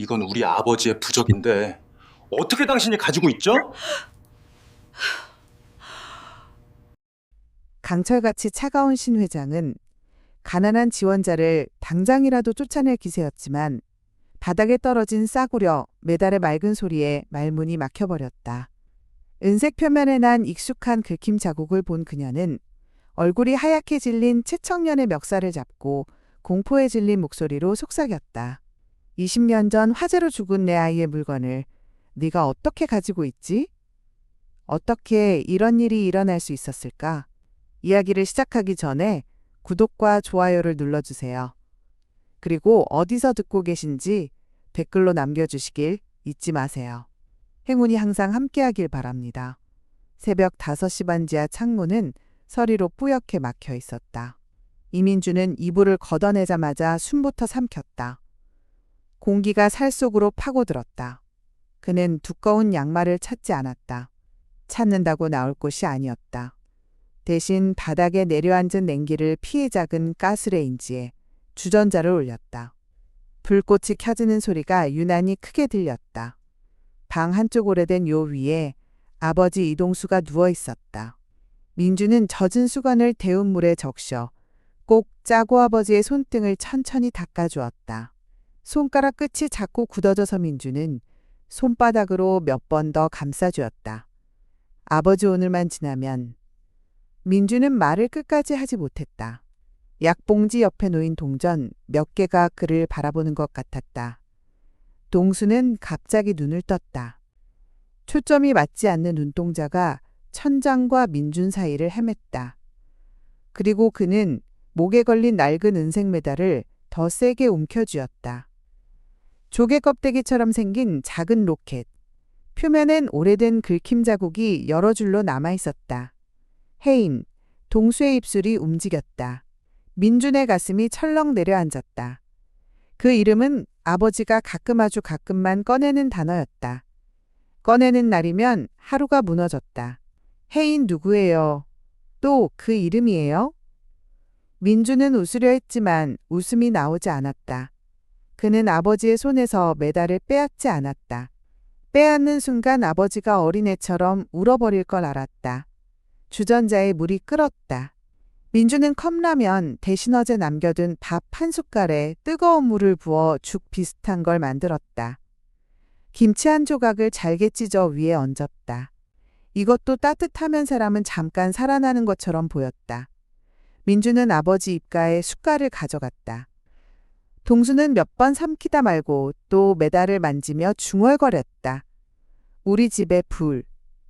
이건 우리 아버지의 부적인데 어떻게 당신이 가지고 있죠? 강철같이 차가운 신 회장은 가난한 지원자를 당장이라도 쫓아낼 기세였지만 바닥에 떨어진 싸구려 메달의 맑은 소리에 말문이 막혀버렸다. 은색 표면에 난 익숙한 긁힘 자국을 본 그녀는 얼굴이 하얗게 질린 채청년의 멱살을 잡고 공포에 질린 목소리로 속삭였다. 20년 전 화재로 죽은 내 아이의 물건을 네가 어떻게 가지고 있지? 어떻게 이런 일이 일어날 수 있었을까? 이야기를 시작하기 전에 구독과 좋아요를 눌러주세요. 그리고 어디서 듣고 계신지 댓글로 남겨주시길 잊지 마세요. 행운이 항상 함께하길 바랍니다. 새벽 5시 반 지하 창문은 서리로 뿌옇게 막혀 있었다. 이민주는 이불을 걷어내자마자 숨부터 삼켰다. 공기가 살 속으로 파고들었다. 그는 두꺼운 양말을 찾지 않았다. 찾는다고 나올 곳이 아니었다. 대신 바닥에 내려앉은 냉기를 피해 작은 가스레인지에 주전자를 올렸다. 불꽃이 켜지는 소리가 유난히 크게 들렸다. 방 한쪽 오래된 요 위에 아버지 이동수가 누워 있었다. 민주는 젖은 수건을 데운 물에 적셔 꼭 짜고 아버지의 손등을 천천히 닦아주었다. 손가락 끝이 자꾸 굳어져서 민주는 손바닥으로 몇 번 더 감싸주었다. 아버지 오늘만 지나면. 민주는 말을 끝까지 하지 못했다. 약봉지 옆에 놓인 동전 몇 개가 그를 바라보는 것 같았다. 동수는 갑자기 눈을 떴다. 초점이 맞지 않는 눈동자가 천장과 민준 사이를 헤맸다. 그리고 그는 목에 걸린 낡은 은색 메달을 더 세게 움켜쥐었다. 조개 껍데기처럼 생긴 작은 로켓. 표면엔 오래된 긁힘 자국이 여러 줄로 남아 있었다. 해인, 동수의 입술이 움직였다. 민준의 가슴이 철렁 내려앉았다. 그 이름은 아버지가 가끔 아주 가끔만 꺼내는 단어였다. 꺼내는 날이면 하루가 무너졌다. 해인 누구예요? 또 그 이름이에요? 민주는 웃으려 했지만 웃음이 나오지 않았다. 그는 아버지의 손에서 메달을 빼앗지 않았다. 빼앗는 순간 아버지가 어린애처럼 울어버릴 걸 알았다. 주전자에 물이 끓었다. 민주는 컵라면 대신 어제 남겨둔 밥 한 숟갈에 뜨거운 물을 부어 죽 비슷한 걸 만들었다. 김치 한 조각을 잘게 찢어 위에 얹었다. 이것도 따뜻하면 사람은 잠깐 살아나는 것처럼 보였다. 민주는 아버지 입가에 숟갈을 가져갔다. 동수는 몇 번 삼키다 말고 또 메달을 만지며 중얼거렸다. 우리 집의 불.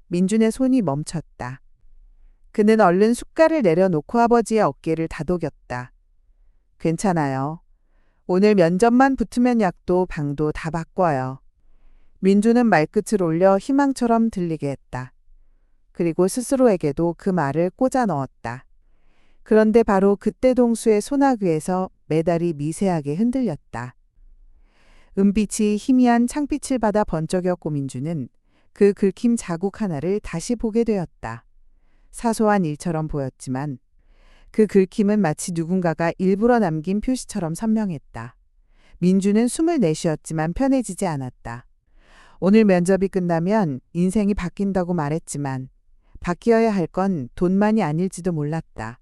민준의 손이 멈췄다. 그는 얼른 숟갈을 내려놓고 아버지의 어깨를 다독였다. 괜찮아요. 오늘 면접만 붙으면 약도 방도 다 바꿔요. 민주는 말끝을 올려 희망처럼 들리게 했다. 그리고 스스로에게도 그 말을 꽂아 넣었다. 그런데 바로 그때 동수의 소나귀에서 메달이 미세하게 흔들렸다. 은빛이 희미한 창빛을 받아 번쩍였고 민주는 그 긁힘 자국 하나를 다시 보게 되었다. 사소한 일처럼 보였지만 그 긁힘은 마치 누군가가 일부러 남긴 표시처럼 선명했다. 민주는 숨을 내쉬었지만 편해지지 않았다. 오늘 면접이 끝나면 인생이 바뀐다고 말했지만 바뀌어야 할 건 돈만이 아닐지도 몰랐다.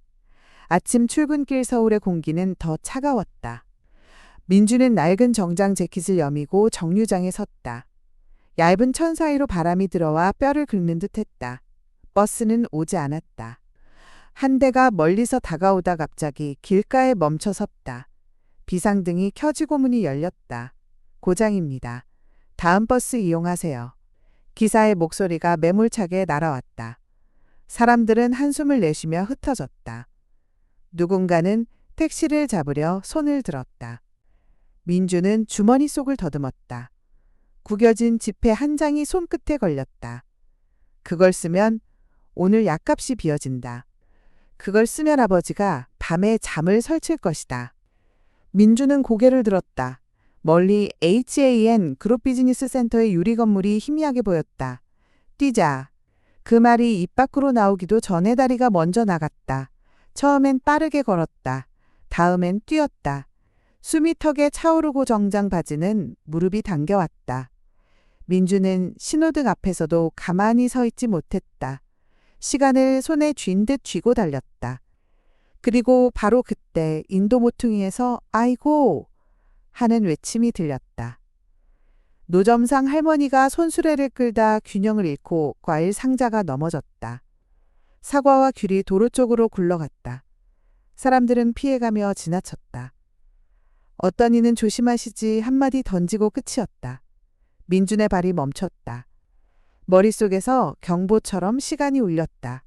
아침 출근길 서울의 공기는 더 차가웠다. 민주는 낡은 정장 재킷을 여미고 정류장에 섰다. 얇은 천 사이로 바람이 들어와 뼈를 긁는 듯했다. 버스는 오지 않았다. 한 대가 멀리서 다가오다 갑자기 길가에 멈춰 섰다. 비상등이 켜지고 문이 열렸다. 고장입니다. 다음 버스 이용하세요. 기사의 목소리가 매몰차게 날아왔다. 사람들은 한숨을 내쉬며 흩어졌다. 누군가는 택시를 잡으려 손을 들었다. 민주는 주머니 속을 더듬었다. 구겨진 지폐 한 장이 손끝에 걸렸다. 그걸 쓰면 오늘 약값이 비어진다. 그걸 쓰면 아버지가 밤에 잠을 설칠 것이다. 민주는 고개를 들었다. 멀리 HAN 그룹 비즈니스 센터의 유리 건물이 희미하게 보였다. 뛰자. 그 말이 입 밖으로 나오기도 전에 다리가 먼저 나갔다. 처음엔 빠르게 걸었다. 다음엔 뛰었다. 숨이 턱에 차오르고 정장 바지는 무릎이 당겨왔다. 민주는 신호등 앞에서도 가만히 서 있지 못했다. 시간을 손에 쥔 듯 쥐고 달렸다. 그리고 바로 그때 인도 모퉁이에서 아이고 하는 외침이 들렸다. 노점상 할머니가 손수레를 끌다 균형을 잃고 과일 상자가 넘어졌다. 사과와 귤이 도로 쪽으로 굴러갔다. 사람들은 피해가며 지나쳤다. 어떤 이는 조심하시지 한마디 던지고 끝이었다. 민준의 발이 멈췄다. 머릿속에서 경보처럼 시간이 울렸다.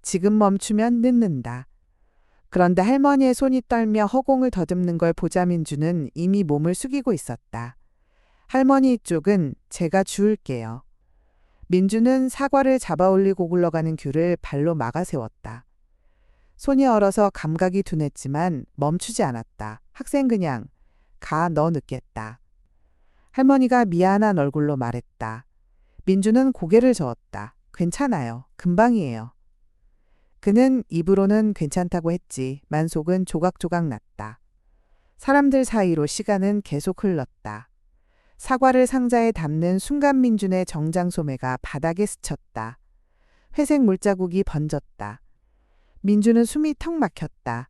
지금 멈추면 늦는다. 그런데 할머니의 손이 떨며 허공을 더듬는 걸 보자 민준은 이미 몸을 숙이고 있었다. 할머니 쪽은 제가 주울게요. 민준은 사과를 잡아 올리고 굴러가는 귤을 발로 막아 세웠다. 손이 얼어서 감각이 둔했지만 멈추지 않았다. 학생 그냥 가, 너 늦겠다. 할머니가 미안한 얼굴로 말했다. 민준은 고개를 저었다. 괜찮아요. 금방이에요. 그는 입으로는 괜찮다고 했지만 속은 조각조각 났다. 사람들 사이로 시간은 계속 흘렀다. 사과를 상자에 담는 순간 민준의 정장 소매가 바닥에 스쳤다. 회색 물자국이 번졌다. 민준은 숨이 턱 막혔다.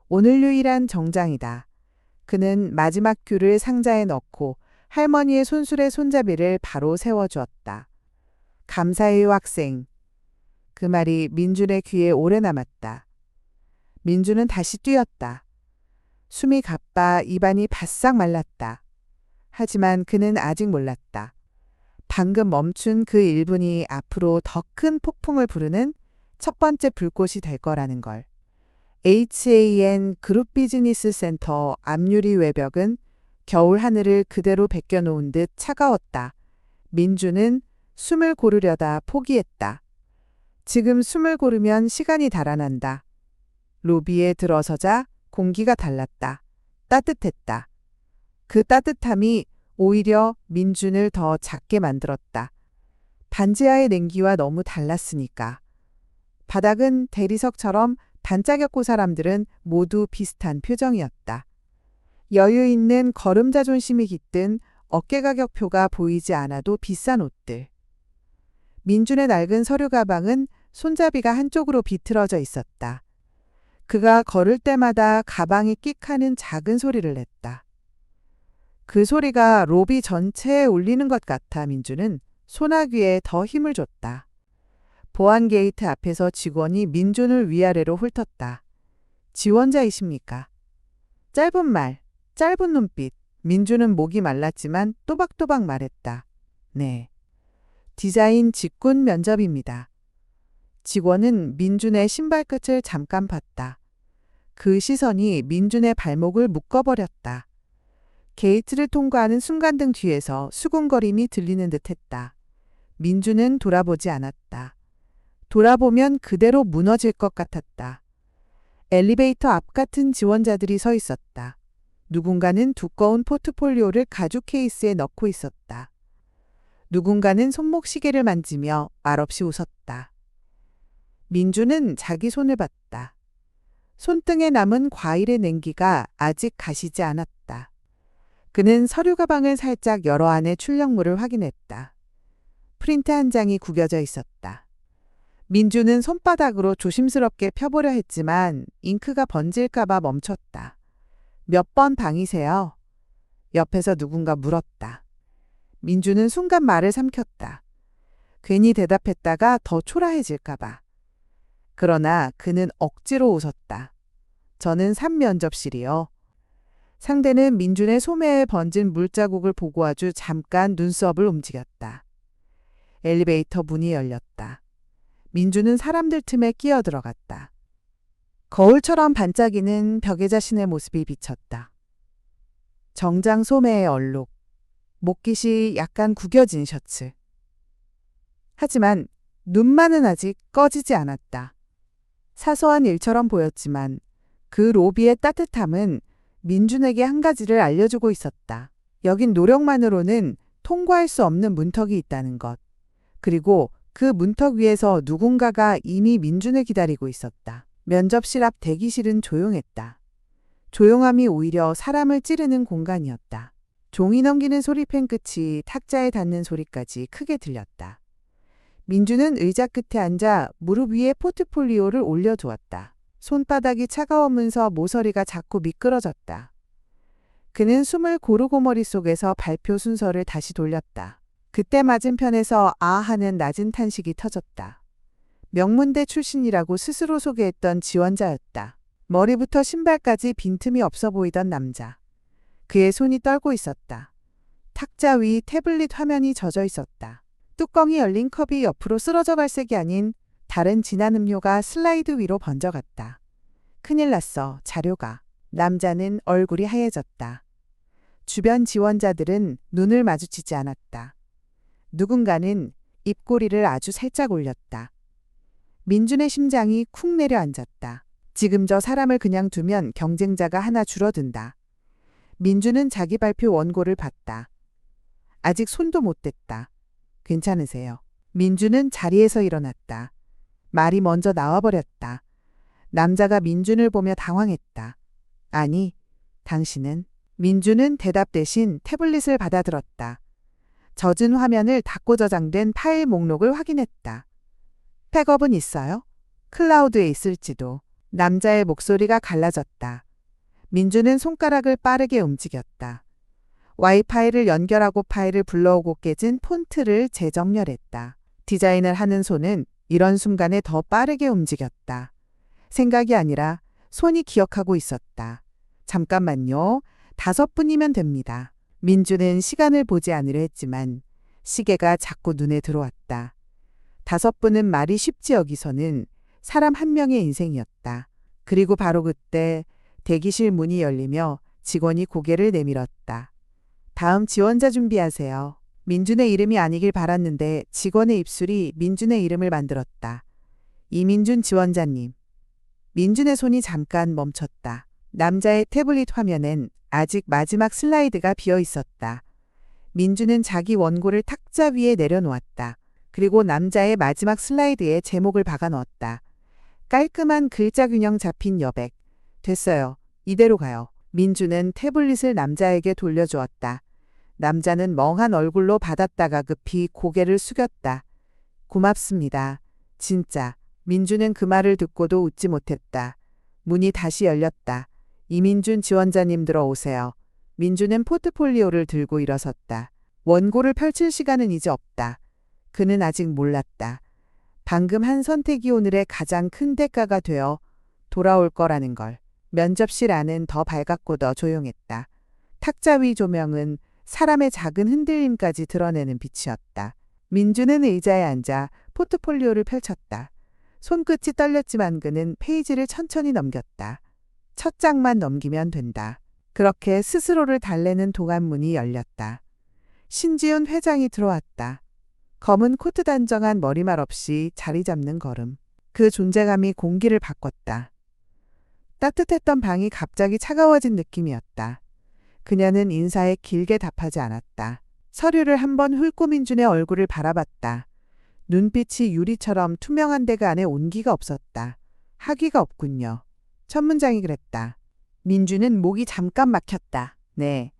오늘 유일한 정장이다. 그는 마지막 귤을 상자에 넣고 할머니의 손수레 손잡이를 바로 세워주었다. 감사해요 학생. 그 말이 민준의 귀에 오래 남았다. 민준은 다시 뛰었다. 숨이 가빠 입안이 바싹 말랐다. 하지만 그는 아직 몰랐다. 방금 멈춘 그 1분이 앞으로 더 큰 폭풍을 부르는 첫 번째 불꽃이 될 거라는 걸. HAN 그룹 비즈니스 센터 앞유리 외벽은 겨울 하늘을 그대로 베껴놓은 듯 차가웠다. 민준은 숨을 고르려다 포기했다. 지금 숨을 고르면 시간이 달아난다. 로비에 들어서자 공기가 달랐다. 따뜻했다. 그 따뜻함이 오히려 민준을 더 작게 만들었다. 반지하의 냉기와 너무 달랐으니까. 바닥은 대리석처럼 반짝였고 사람들은 모두 비슷한 표정이었다. 여유 있는 걸음 자존심이 깃든 어깨가격표가 보이지 않아도 비싼 옷들. 민준의 낡은 서류 가방은 손잡이가 한쪽으로 비틀어져 있었다. 그가 걸을 때마다 가방이 끽하는 작은 소리를 냈다. 그 소리가 로비 전체에 울리는 것 같아 민준은 소나귀에 더 힘을 줬다. 보안 게이트 앞에서 직원이 민준을 위아래로 훑었다. 지원자이십니까? 짧은 말, 짧은 눈빛. 민준은 목이 말랐지만 또박또박 말했다. 네. 디자인 직군 면접입니다. 직원은 민준의 신발끝을 잠깐 봤다. 그 시선이 민준의 발목을 묶어버렸다. 게이트를 통과하는 순간등 뒤에서 수군거림이 들리는 듯했다. 민준은 돌아보지 않았다. 돌아보면 그대로 무너질 것 같았다. 엘리베이터 앞 같은 지원자들이 서 있었다. 누군가는 두꺼운 포트폴리오를 가죽 케이스에 넣고 있었다. 누군가는 손목 시계를 만지며 말없이 웃었다. 민준은 자기 손을 봤다. 손등에 남은 과일의 냉기가 아직 가시지 않았다. 그는 서류 가방을 살짝 열어 안에 출력물을 확인했다. 프린트 한 장이 구겨져 있었다. 민준은 손바닥으로 조심스럽게 펴보려 했지만 잉크가 번질까봐 멈췄다. 몇 번 방이세요? 옆에서 누군가 물었다. 민준은 순간 말을 삼켰다. 괜히 대답했다가 더 초라해질까봐. 그러나 그는 억지로 웃었다. 저는 3면접실이요. 상대는 민준의 소매에 번진 물자국을 보고 아주 잠깐 눈썹을 움직였다. 엘리베이터 문이 열렸다. 민준은 사람들 틈에 끼어들어갔다. 거울처럼 반짝이는 벽에 자신의 모습이 비쳤다. 정장 소매의 얼룩, 목깃이 약간 구겨진 셔츠. 하지만 눈만은 아직 꺼지지 않았다. 사소한 일처럼 보였지만 그 로비의 따뜻함은 민준에게 한 가지를 알려주고 있었다. 여긴 노력만으로는 통과할 수 없는 문턱이 있다는 것. 그리고 그 문턱 위에서 누군가가 이미 민준을 기다리고 있었다. 면접실 앞 대기실은 조용했다. 조용함이 오히려 사람을 찌르는 공간이었다. 종이 넘기는 소리펜 끝이 탁자에 닿는 소리까지 크게 들렸다. 민주는 의자 끝에 앉아 무릎 위에 포트폴리오를 올려두었다. 손바닥이 차가우면서 모서리가 자꾸 미끄러졌다. 그는 숨을 고르고 머릿속에서 발표 순서를 다시 돌렸다. 그때 맞은편에서 아 하는 낮은 탄식이 터졌다. 명문대 출신이라고 스스로 소개했던 지원자였다. 머리부터 신발까지 빈틈이 없어 보이던 남자. 그의 손이 떨고 있었다. 탁자 위 태블릿 화면이 젖어 있었다. 뚜껑이 열린 컵이 옆으로 쓰러져 갈색이 아닌 다른 진한 음료가 슬라이드 위로 번져갔다. 큰일 났어, 자료가. 남자는 얼굴이 하얘졌다. 주변 지원자들은 눈을 마주치지 않았다. 누군가는 입꼬리를 아주 살짝 올렸다. 민준의 심장이 쿵 내려앉았다. 지금 저 사람을 그냥 두면 경쟁자가 하나 줄어든다. 민준은 자기 발표 원고를 봤다. 아직 손도 못 댔다. 괜찮으세요? 민준은 자리에서 일어났다. 말이 먼저 나와버렸다. 남자가 민준을 보며 당황했다. 아니, 당신은? 민준은 대답 대신 태블릿을 받아들었다. 젖은 화면을 닫고 저장된 파일 목록을 확인했다. 백업은 있어요? 클라우드에 있을지도. 남자의 목소리가 갈라졌다. 민준은 손가락을 빠르게 움직였다. 와이파이를 연결하고 파일을 불러오고 깨진 폰트를 재정렬했다. 디자인을 하는 손은 이런 순간에 더 빠르게 움직였다. 생각이 아니라 손이 기억하고 있었다. 잠깐만요. 5분이면 됩니다. 민준은 시간을 보지 않으려 했지만 시계가 자꾸 눈에 들어왔다. 5분은 말이 쉽지 여기서는 사람 한 명의 인생이었다. 그리고 바로 그때 대기실 문이 열리며 직원이 고개를 내밀었다. 다음 지원자 준비하세요. 민준의 이름이 아니길 바랐는데 직원의 입술이 민준의 이름을 만들었다. 이민준 지원자님. 민준의 손이 잠깐 멈췄다. 남자의 태블릿 화면엔 아직 마지막 슬라이드가 비어 있었다. 민준은 자기 원고를 탁자 위에 내려놓았다. 그리고 남자의 마지막 슬라이드에 제목을 박아 넣었다. 깔끔한 글자 균형 잡힌 여백. 됐어요. 이대로 가요. 민준은 태블릿을 남자에게 돌려주었다. 남자는 멍한 얼굴로 받았다가 급히 고개를 숙였다. 고맙습니다. 진짜. 민준은 그 말을 듣고도 웃지 못했다. 문이 다시 열렸다. 이민준 지원자님 들어오세요. 민준은 포트폴리오를 들고 일어섰다. 원고를 펼칠 시간은 이제 없다. 그는 아직 몰랐다. 방금 한 선택이 오늘의 가장 큰 대가가 되어 돌아올 거라는 걸. 면접실 안은 더 밝았고 더 조용했다. 탁자 위 조명은 사람의 작은 흔들림까지 드러내는 빛이었다. 민준은 의자에 앉아 포트폴리오를 펼쳤다. 손끝이 떨렸지만 그는 페이지를 천천히 넘겼다. 첫 장만 넘기면 된다. 그렇게 스스로를 달래는 동안 문이 열렸다. 신지훈 회장이 들어왔다. 검은 코트 단정한 머리말 없이 자리 잡는 걸음. 그 존재감이 공기를 바꿨다. 따뜻했던 방이 갑자기 차가워진 느낌이었다. 그녀는 인사에 길게 답하지 않았다. 서류를 한번 훑고 민준의 얼굴을 바라봤다. 눈빛이 유리처럼 투명한데 그 안에 온기가 없었다. 학위가 없군요. 첫 문장이 그랬다. 민준은 목이 잠깐 막혔다. 네.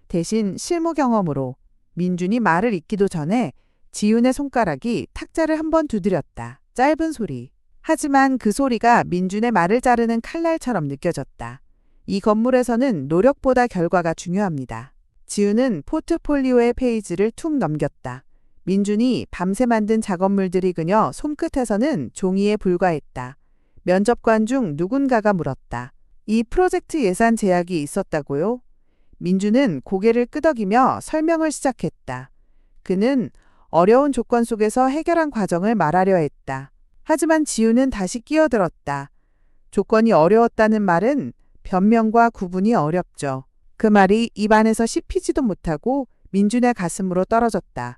대신 실무 경험으로. 민준이 말을 잇기도 전에 지훈의 손가락이 탁자를 한번 두드렸다. 짧은 소리. 하지만 그 소리가 민준의 말을 자르는 칼날처럼 느껴졌다. 이 건물에서는 노력보다 결과가 중요합니다. 지훈은 포트폴리오의 페이지를 툭 넘겼다. 민준이 밤새 만든 작업물들이 그녀 손끝에서는 종이에 불과했다. 면접관 중 누군가가 물었다. 이 프로젝트 예산 제약이 있었다고요? 민준은 고개를 끄덕이며 설명을 시작했다. 그는 어려운 조건 속에서 해결한 과정을 말하려 했다. 하지만 지훈은 다시 끼어들었다. 조건이 어려웠다는 말은 변명과 구분이 어렵죠. 그 말이 입안에서 씹히지도 못하고 민준의 가슴으로 떨어졌다.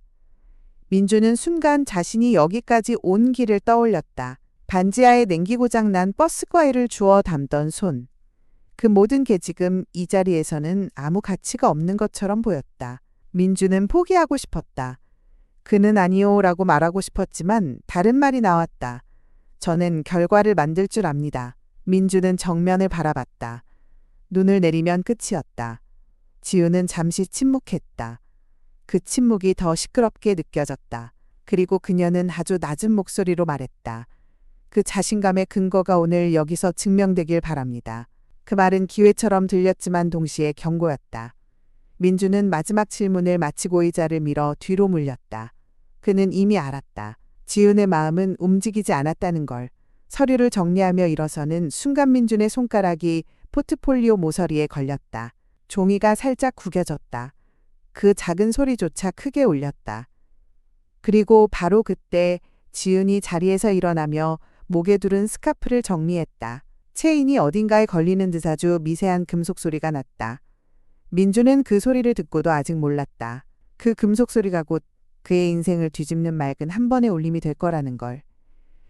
민준은 순간 자신이 여기까지 온 길을 떠올렸다. 반지하에 냉기 고장 난 버스 과일을 주워 담던 손. 그 모든 게 지금 이 자리에서는 아무 가치가 없는 것처럼 보였다. 민준은 포기하고 싶었다. 그는 아니요라고 말하고 싶었지만 다른 말이 나왔다. 저는 결과를 만들 줄 압니다. 민준은 정면을 바라봤다. 눈을 내리면 끝이었다. 지우는 잠시 침묵했다. 그 침묵이 더 시끄럽게 느껴졌다. 그리고 그녀는 아주 낮은 목소리로 말했다. 그 자신감의 근거가 오늘 여기서 증명되길 바랍니다. 그 말은 기회처럼 들렸지만 동시에 경고였다. 민주는 마지막 질문을 마치고 의자를 밀어 뒤로 물렸다. 그는 이미 알았다. 지은의 마음은 움직이지 않았다는 걸. 서류를 정리하며 일어서는 순간 민준의 손가락이 포트폴리오 모서리에 걸렸다. 종이가 살짝 구겨졌다. 그 작은 소리조차 크게 울렸다. 그리고 바로 그때 지은이 자리에서 일어나며 목에 두른 스카프를 정리했다. 체인이 어딘가에 걸리는 듯 아주 미세한 금속 소리가 났다. 민주는 그 소리를 듣고도 아직 몰랐다. 그 금속 소리가 곧 그의 인생을 뒤집는 맑은 한 번의 울림이 될 거라는 걸.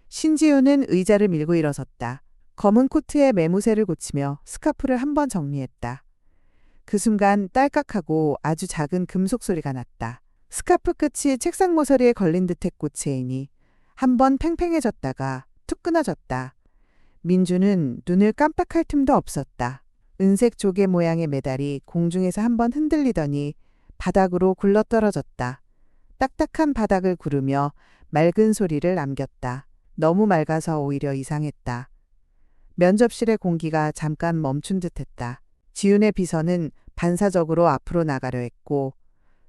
신지우는 의자를 밀고 일어섰다. 검은 코트에 매무새를 고치며 스카프를 한 번 정리했다. 그 순간 딸깍하고 아주 작은 금속 소리가 났다. 스카프 끝이 책상 모서리에 걸린 듯했고 체인이 한 번 팽팽해졌다가 툭 끊어졌다. 민주는 눈을 깜빡할 틈도 없었다. 은색 조개 모양의 메달이 공중에서 한 번 흔들리더니 바닥으로 굴러떨어졌다. 딱딱한 바닥을 구르며 맑은 소리를 남겼다. 너무 맑아서 오히려 이상했다. 면접실의 공기가 잠깐 멈춘 듯했다. 지윤의 비서는 반사적으로 앞으로 나가려 했고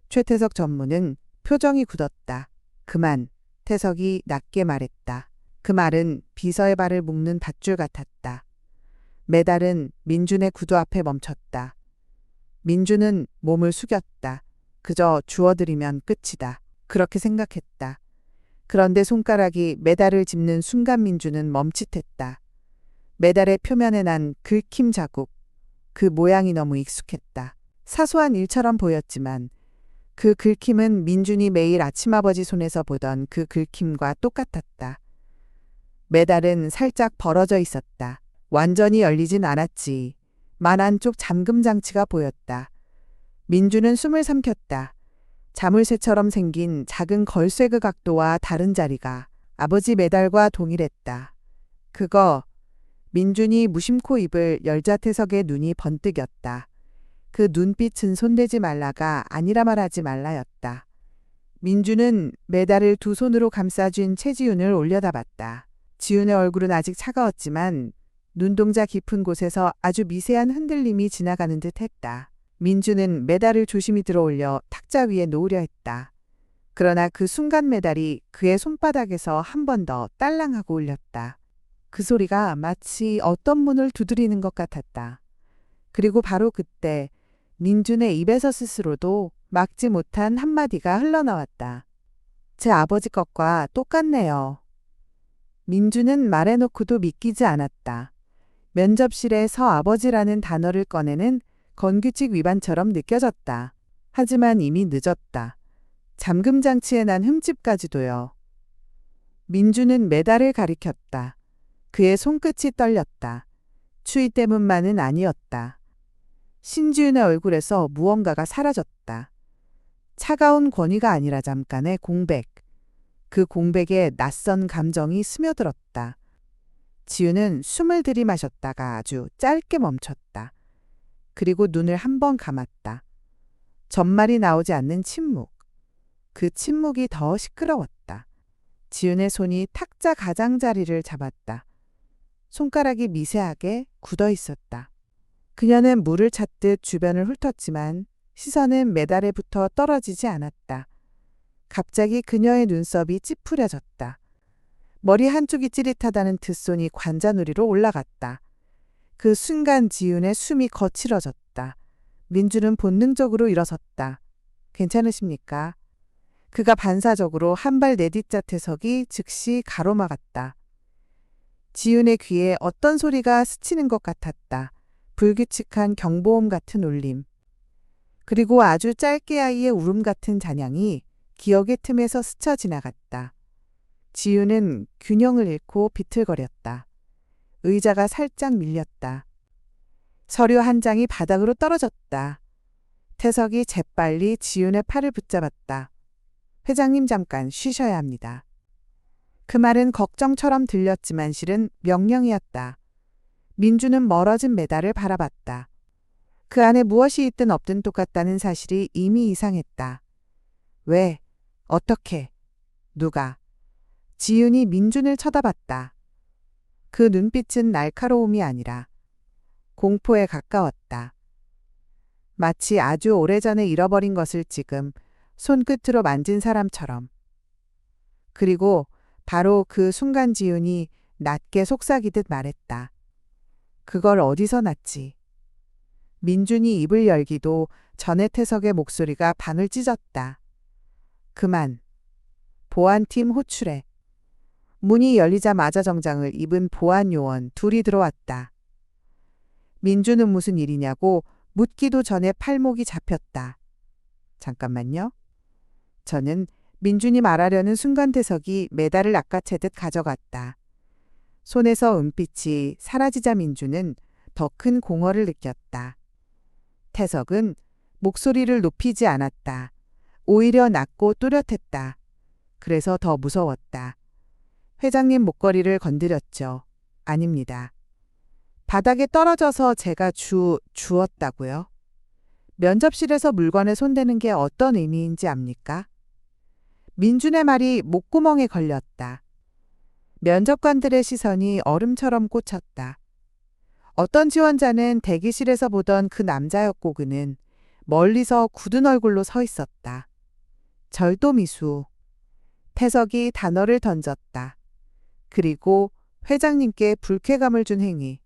최태석 전무는 표정이 굳었다. 그만. 태석이 낮게 말했다. 그 말은 비서의 발을 묶는 밧줄 같았다. 메달은 민준의 구두 앞에 멈췄다. 민준은 몸을 숙였다. 그저 주워들이면 끝이다. 그렇게 생각했다. 그런데 손가락이 메달을 짚는 순간 민준은 멈칫했다. 메달의 표면에 난 긁힘 자국. 그 모양이 너무 익숙했다. 사소한 일처럼 보였지만 그 긁힘은 민준이 매일 아침아버지 손에서 보던 그 긁힘과 똑같았다. 메달은 살짝 벌어져 있었다. 완전히 열리진 않았지. 만 안쪽 잠금 장치가 보였다. 민준은 숨을 삼켰다. 자물쇠처럼 생긴 작은 걸쇠그 각도와 다른 자리가 아버지 메달과 동일했다. 그거. 민준이 무심코 입을 열자 태석의 눈이 번뜩였다. 그 눈빛은 손대지 말라가 아니라 말하지 말라였다. 민준은 메달을 두 손으로 감싸쥔 최지윤을 올려다봤다. 지윤의 얼굴은 아직 차가웠지만 눈동자 깊은 곳에서 아주 미세한 흔들림이 지나가는 듯 했다. 민준은 메달을 조심히 들어올려 탁자 위에 놓으려 했다. 그러나 그 순간 메달이 그의 손바닥에서 한 번 더 딸랑하고 울렸다. 그 소리가 마치 어떤 문을 두드리는 것 같았다. 그리고 바로 그때 민준의 입에서 스스로도 막지 못한 한마디가 흘러나왔다. 제 아버지 것과 똑같네요. 민준은 말해놓고도 믿기지 않았다. 면접실에서 아버지라는 단어를 꺼내는 건규칙 위반처럼 느껴졌다. 하지만 이미 늦었다. 잠금 장치에 난 흠집까지도요. 민준은 메달을 가리켰다. 그의 손끝이 떨렸다. 추위 때문만은 아니었다. 신지윤의 얼굴에서 무언가가 사라졌다. 차가운 권위가 아니라 잠깐의 공백. 그 공백에 낯선 감정이 스며들었다. 지윤은 숨을 들이마셨다가 아주 짧게 멈췄다. 그리고 눈을 한 번 감았다. 전말이 나오지 않는 침묵. 그 침묵이 더 시끄러웠다. 지윤의 손이 탁자 가장자리를 잡았다. 손가락이 미세하게 굳어 있었다. 그녀는 물을 찾듯 주변을 훑었지만 시선은 메달에 붙어 떨어지지 않았다. 갑자기 그녀의 눈썹이 찌푸려졌다. 머리 한쪽이 찌릿하다는 듣손이 관자놀이로 올라갔다. 그 순간 지윤의 숨이 거칠어졌다. 민주는 본능적으로 일어섰다. 괜찮으십니까? 그가 반사적으로 한 발 내딛자 태석이 즉시 가로막았다. 지윤의 귀에 어떤 소리가 스치는 것 같았다. 불규칙한 경보음 같은 울림. 그리고 아주 짧게 아이의 울음 같은 잔향이 기억의 틈에서 스쳐 지나갔다. 지윤은 균형을 잃고 비틀거렸다. 의자가 살짝 밀렸다. 서류 한 장이 바닥으로 떨어졌다. 태석이 재빨리 지윤의 팔을 붙잡았다. 회장님 잠깐 쉬셔야 합니다. 그 말은 걱정처럼 들렸지만 실은 명령이었다. 민주는 멀어진 메달을 바라봤다. 그 안에 무엇이 있든 없든 똑같다는 사실이 이미 이상했다. 왜? 어떻게? 누가? 지윤이 민준을 쳐다봤다. 그 눈빛은 날카로움이 아니라 공포에 가까웠다. 마치 아주 오래전에 잃어버린 것을 지금 손끝으로 만진 사람처럼. 그리고 바로 그 순간 지윤이 낮게 속삭이듯 말했다. 그걸 어디서 났지? 민준이 입을 열기도 전에 태석의 목소리가 방을 찢었다. 그만. 보안팀 호출해. 문이 열리자마자 정장을 입은 보안 요원 둘이 들어왔다. 민준은 무슨 일이냐고 묻기도 전에 팔목이 잡혔다. 잠깐만요. 저는 민준이 말하려는 순간 태석이 메달을 낚아채듯 가져갔다. 손에서 은빛이 사라지자 민준은 더 큰 공허를 느꼈다. 태석은 목소리를 높이지 않았다. 오히려 낮고 또렷했다. 그래서 더 무서웠다. 회장님 목걸이를 건드렸죠. 아닙니다. 바닥에 떨어져서 제가 주웠다고요? 면접실에서 물건에 손대는 게 어떤 의미인지 압니까? 민준의 말이 목구멍에 걸렸다. 면접관들의 시선이 얼음처럼 꽂혔다. 어떤 지원자는 대기실에서 보던 그 남자였고 그는 멀리서 굳은 얼굴로 서 있었다. 절도미수. 태석이 단어를 던졌다. 그리고 회장님께 불쾌감을 준 행위.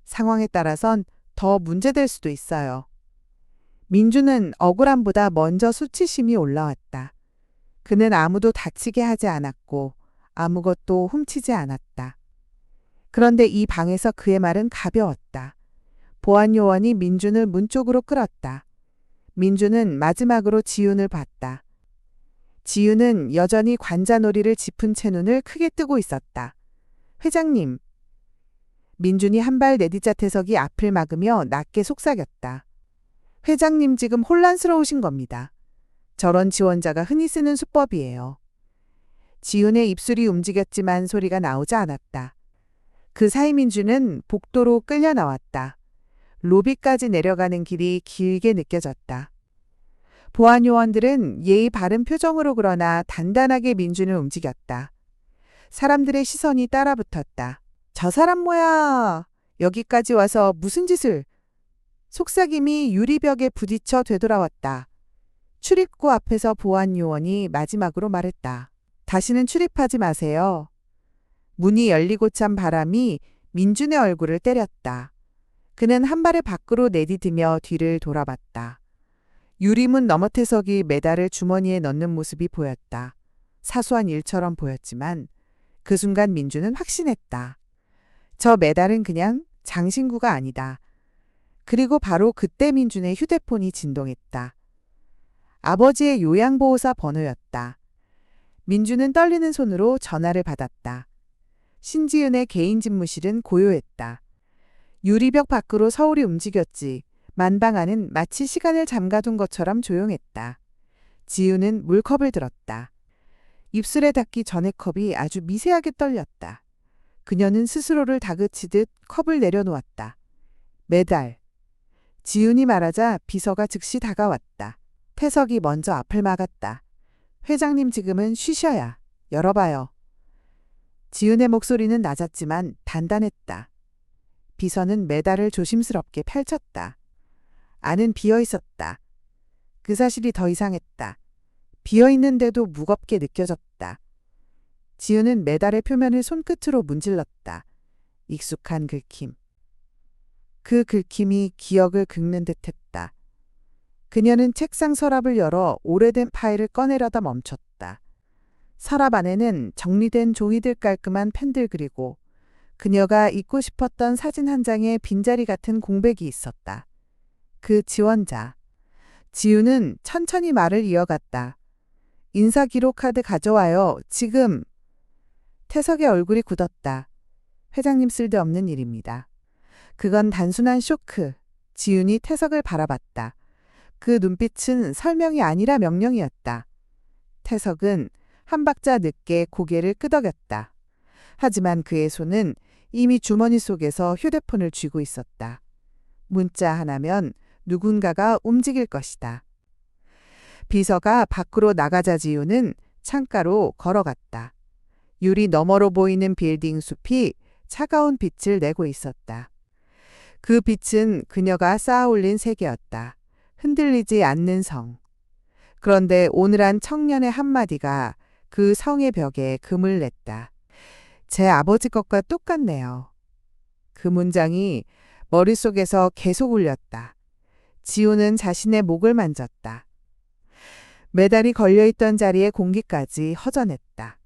상황에 따라선 더 문제될 수도 있어요. 민준은 억울함보다 먼저 수치심이 올라왔다. 그는 아무도 다치게 하지 않았고 아무것도 훔치지 않았다. 그런데 이 방에서 그의 말은 가벼웠다. 보안 요원이 민준을 문 쪽으로 끌었다. 민준은 마지막으로 지윤을 봤다. 지윤은 여전히 관자놀이를 짚은 채 눈을 크게 뜨고 있었다. 회장님. 민준이 한 발 내디자 태석이 앞을 막으며 낮게 속삭였다. 회장님 지금 혼란스러우신 겁니다. 저런 지원자가 흔히 쓰는 수법이에요. 지윤의 입술이 움직였지만 소리가 나오지 않았다. 그 사이 민준은 복도로 끌려 나왔다. 로비까지 내려가는 길이 길게 느껴졌다. 보안 요원들은 예의 바른 표정으로 그러나 단단하게 민준을 움직였다. 사람들의 시선이 따라붙었다. 저 사람 뭐야? 여기까지 와서 무슨 짓을? 속삭임이 유리벽에 부딪혀 되돌아왔다. 출입구 앞에서 보안 요원이 마지막으로 말했다. 다시는 출입하지 마세요. 문이 열리고 찬 바람이 민준의 얼굴을 때렸다. 그는 한 발을 밖으로 내디디며 뒤를 돌아봤다. 유리문 너머 태석이 메달을 주머니에 넣는 모습이 보였다. 사소한 일처럼 보였지만 그 순간 민준은 확신했다. 저 메달은 그냥 장신구가 아니다. 그리고 바로 그때 민준의 휴대폰이 진동했다. 아버지의 요양보호사 번호였다. 민준은 떨리는 손으로 전화를 받았다. 신지은의 개인 집무실은 고요했다. 유리벽 밖으로 서울이 움직였지. 만방 안은 마치 시간을 잠가둔 것처럼 조용했다. 지윤은 물컵을 들었다. 입술에 닿기 전에 컵이 아주 미세하게 떨렸다. 그녀는 스스로를 다그치듯 컵을 내려놓았다. 메달. 지윤이 말하자 비서가 즉시 다가왔다. 태석이 먼저 앞을 막았다. 회장님 지금은 쉬셔야. 열어봐요. 지윤의 목소리는 낮았지만 단단했다. 비서는 메달을 조심스럽게 펼쳤다. 안은 비어 있었다. 그 사실이 더 이상했다. 비어 있는데도 무겁게 느껴졌다. 지윤은 메달의 표면을 손끝으로 문질렀다. 익숙한 긁힘. 그 긁힘이 기억을 긁는 듯했다. 그녀는 책상 서랍을 열어 오래된 파일을 꺼내려다 멈췄다. 서랍 안에는 정리된 종이들 깔끔한 펜들 그리고 그녀가 잊고 싶었던 사진 한 장의 빈자리 같은 공백이 있었다. 그 지원자. 지윤은 천천히 말을 이어갔다. 인사기록 카드 가져와요. 지금. 태석의 얼굴이 굳었다. 회장님 쓸데없는 일입니다. 그건 단순한 쇼크. 지윤이 태석을 바라봤다. 그 눈빛은 설명이 아니라 명령이었다. 태석은 한 박자 늦게 고개를 끄덕였다. 하지만 그의 손은 이미 주머니 속에서 휴대폰을 쥐고 있었다. 문자 하나면 누군가가 움직일 것이다. 비서가 밖으로 나가자 지우는 창가로 걸어갔다. 유리 너머로 보이는 빌딩 숲이 차가운 빛을 내고 있었다. 그 빛은 그녀가 쌓아올린 세계였다. 흔들리지 않는 성. 그런데 오늘한 청년의 한마디가 그 성의 벽에 금을 냈다. 제 아버지 것과 똑같네요. 그 문장이 머릿속에서 계속 울렸다. 지우는 자신의 목을 만졌다. 메달이 걸려있던 자리에 공기까지 허전했다.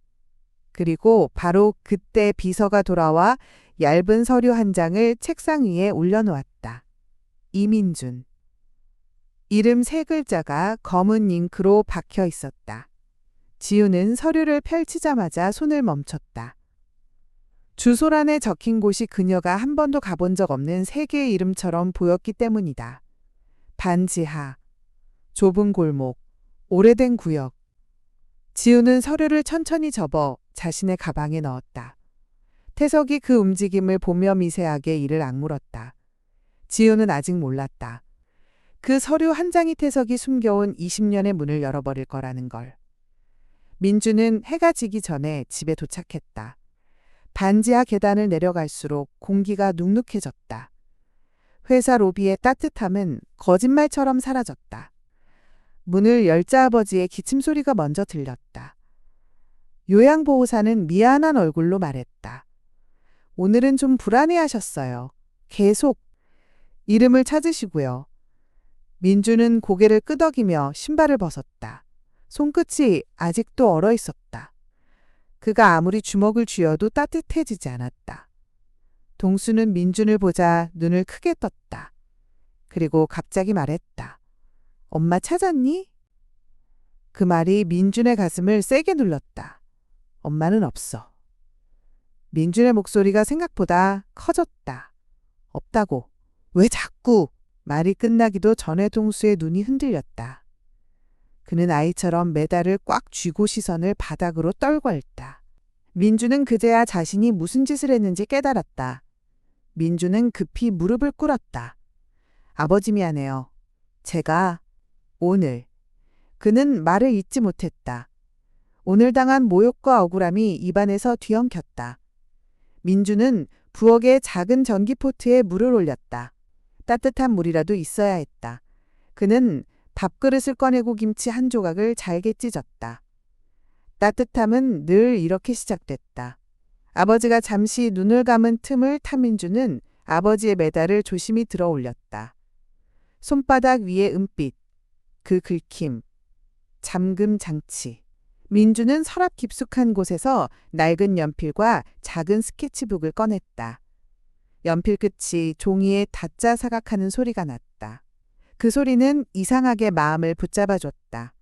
그리고 바로 그때 비서가 돌아와 얇은 서류 한 장을 책상 위에 올려놓았다. 이민준. 이름 세 글자가 검은 잉크로 박혀 있었다. 지우는 서류를 펼치자마자 손을 멈췄다. 주소란에 적힌 곳이 그녀가 한 번도 가본 적 없는 세계의 이름처럼 보였기 때문이다. 반지하, 좁은 골목, 오래된 구역. 지우는 서류를 천천히 접어 자신의 가방에 넣었다. 태석이 그 움직임을 보며 미세하게 이를 악물었다. 지우는 아직 몰랐다. 그 서류 한 장이 태석이 숨겨온 20년의 문을 열어버릴 거라는 걸. 민주는 해가 지기 전에 집에 도착했다. 반지하 계단을 내려갈수록 공기가 눅눅해졌다. 회사 로비의 따뜻함은 거짓말처럼 사라졌다. 문을 열자 아버지의 기침소리가 먼저 들렸다. 요양보호사는 미안한 얼굴로 말했다. 오늘은 좀 불안해하셨어요. 계속 이름을 찾으시고요. 민주는 고개를 끄덕이며 신발을 벗었다. 손끝이 아직도 얼어 있었다. 그가 아무리 주먹을 쥐어도 따뜻해지지 않았다. 동수는 민준을 보자 눈을 크게 떴다. 그리고 갑자기 말했다. 엄마 찾았니? 그 말이 민준의 가슴을 세게 눌렀다. 엄마는 없어. 민준의 목소리가 생각보다 커졌다. 없다고. 왜 자꾸? 말이 끝나기도 전에 동수의 눈이 흔들렸다. 그는 아이처럼 메달을 꽉 쥐고 시선을 바닥으로 떨고 있다. 민주는 그제야 자신이 무슨 짓을 했는지 깨달았다. 민주는 급히 무릎을 꿇었다. 아버지 미안해요. 제가 오늘. 그는 말을 잇지 못했다. 오늘 당한 모욕과 억울함이 입안에서 뒤엉켰다. 민주는 부엌의 작은 전기포트에 물을 올렸다. 따뜻한 물이라도 있어야 했다. 그는 밥그릇을 꺼내고 김치 한 조각을 잘게 찢었다. 따뜻함은 늘 이렇게 시작됐다. 아버지가 잠시 눈을 감은 틈을 타 민주는 아버지의 메달을 조심히 들어 올렸다. 손바닥 위에 은빛, 그 긁힘, 잠금 장치. 민주는 서랍 깊숙한 곳에서 낡은 연필과 작은 스케치북을 꺼냈다. 연필 끝이 종이에 닿자 사각하는 소리가 났다. 그 소리는 이상하게 마음을 붙잡아줬다.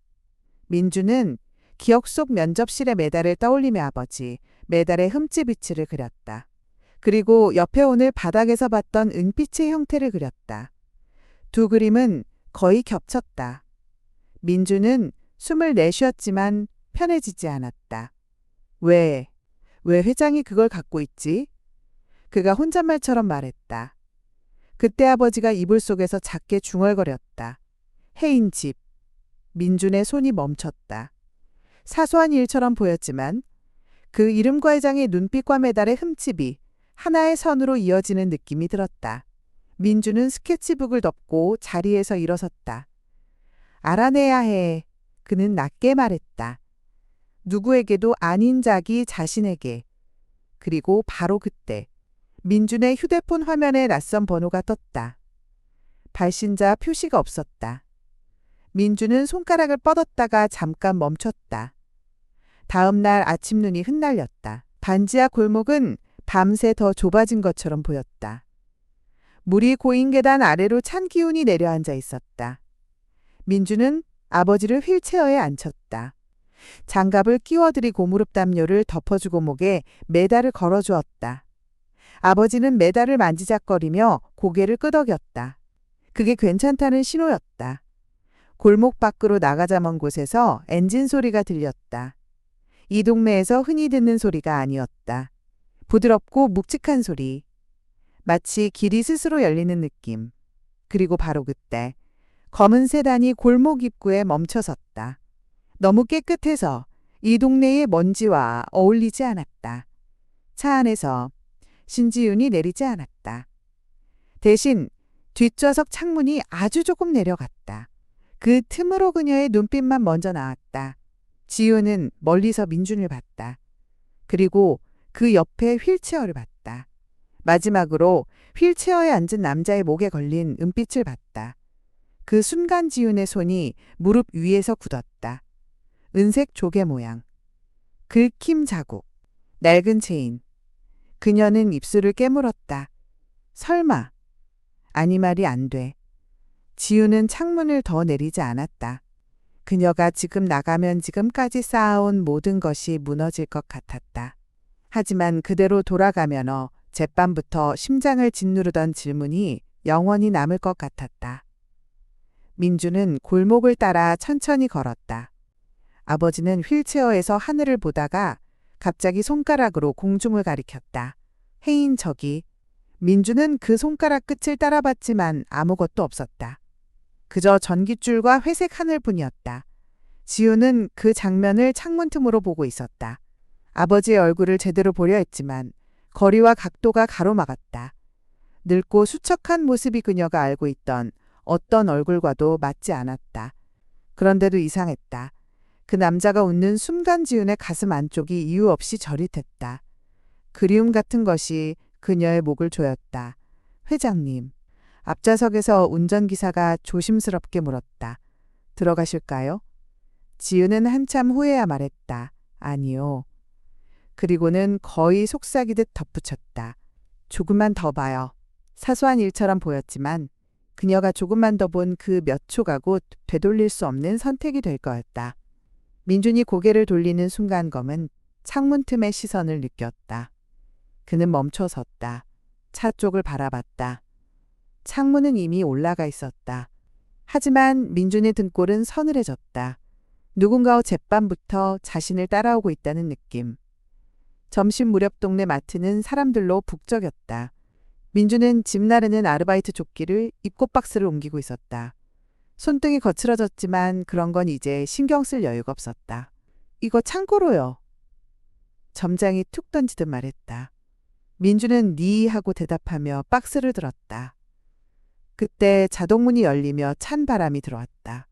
민주는 기억 속 면접실의 메달을 떠올리며 아버지, 메달의 흠집위치를 그렸다. 그리고 옆에 오늘 바닥에서 봤던 은빛의 형태를 그렸다. 두 그림은 거의 겹쳤다. 민주는 숨을 내쉬었지만 편해지지 않았다. 왜 회장이 그걸 갖고 있지? 그가 혼잣말처럼 말했다. 그때 아버지가 이불 속에서 작게 중얼거렸다. 해인 집. 민준의 손이 멈췄다. 사소한 일처럼 보였지만 그 이름과 회장의 눈빛과 메달의 흠집이 하나의 선으로 이어지는 느낌이 들었다. 민준은 스케치북을 덮고 자리에서 일어섰다. 알아내야 해. 그는 낮게 말했다. 누구에게도 아닌 자기 자신에게. 그리고 바로 그때 민준의 휴대폰 화면에 낯선 번호가 떴다. 발신자 표시가 없었다. 민준은 손가락을 뻗었다가 잠깐 멈췄다. 다음 날 아침 눈이 흩날렸다. 반지하 골목은 밤새 더 좁아진 것처럼 보였다. 물이 고인 계단 아래로 찬 기운이 내려앉아 있었다. 민준은 아버지를 휠체어에 앉혔다. 장갑을 끼워들이고 무릎 담요를 덮어주고 목에 메달을 걸어주었다. 아버지는 메달을 만지작거리며 고개를 끄덕였다. 그게 괜찮다는 신호였다. 골목 밖으로 나가자 먼 곳에서 엔진 소리가 들렸다. 이 동네에서 흔히 듣는 소리가 아니었다. 부드럽고 묵직한 소리. 마치 길이 스스로 열리는 느낌. 그리고 바로 그때 검은 세단이 골목 입구에 멈춰섰다. 너무 깨끗해서 이 동네의 먼지와 어울리지 않았다. 차 안에서 신지윤이 내리지 않았다. 대신 뒷좌석 창문이 아주 조금 내려갔다. 그 틈으로 그녀의 눈빛만 먼저 나왔다. 지윤은 멀리서 민준을 봤다. 그리고 그 옆에 휠체어를 봤다. 마지막으로 휠체어에 앉은 남자의 목에 걸린 은빛을 봤다. 그 순간 지윤의 손이 무릎 위에서 굳었다. 은색 조개 모양, 긁힘 자국, 낡은 체인. 그녀는 입술을 깨물었다. 설마. 아니 말이 안 돼. 지윤은 창문을 더 내리지 않았다. 그녀가 지금 나가면 지금까지 쌓아온 모든 것이 무너질 것 같았다. 하지만 그대로 돌아가면 jet밤부터 심장을 짓누르던 질문이 영원히 남을 것 같았다. 민주는 골목을 따라 천천히 걸었다. 아버지는 휠체어에서 하늘을 보다가 갑자기 손가락으로 공중을 가리켰다. 해인 저기. 민주는 그 손가락 끝을 따라봤지만 아무것도 없었다. 그저 전깃줄과 회색 하늘뿐이었다. 지우는 그 장면을 창문 틈으로 보고 있었다. 아버지의 얼굴을 제대로 보려 했지만 거리와 각도가 가로막았다. 늙고 수척한 모습이 그녀가 알고 있던 어떤 얼굴과도 맞지 않았다. 그런데도 이상했다. 그 남자가 웃는 순간 지훈의 가슴 안쪽이 이유 없이 저릿했다. 그리움 같은 것이 그녀의 목을 조였다. 회장님. 앞좌석에서 운전기사가 조심스럽게 물었다. 들어가실까요? 지은은 한참 후에야 말했다. 아니요. 그리고는 거의 속삭이듯 덧붙였다. 조금만 더 봐요. 사소한 일처럼 보였지만 그녀가 조금만 더 본 그 몇 초가 곧 되돌릴 수 없는 선택이 될 거였다. 민준이 고개를 돌리는 순간 검은 창문 틈의 시선을 느꼈다. 그는 멈춰 섰다. 차 쪽을 바라봤다. 창문은 이미 올라가 있었다. 하지만 민준의 등골은 서늘해졌다. 누군가와 jet밤부터 자신을 따라오고 있다는 느낌. 점심 무렵 동네 마트는 사람들로 북적였다. 민준은 집 나르는 아르바이트 조끼를 입고 박스를 옮기고 있었다. 손등이 거칠어졌지만 그런 건 이제 신경 쓸 여유가 없었다. 이거 창고로요. 점장이 툭 던지듯 말했다. 민준은 네 하고 대답하며 박스를 들었다. 그때 자동문이 열리며 찬 바람이 들어왔다.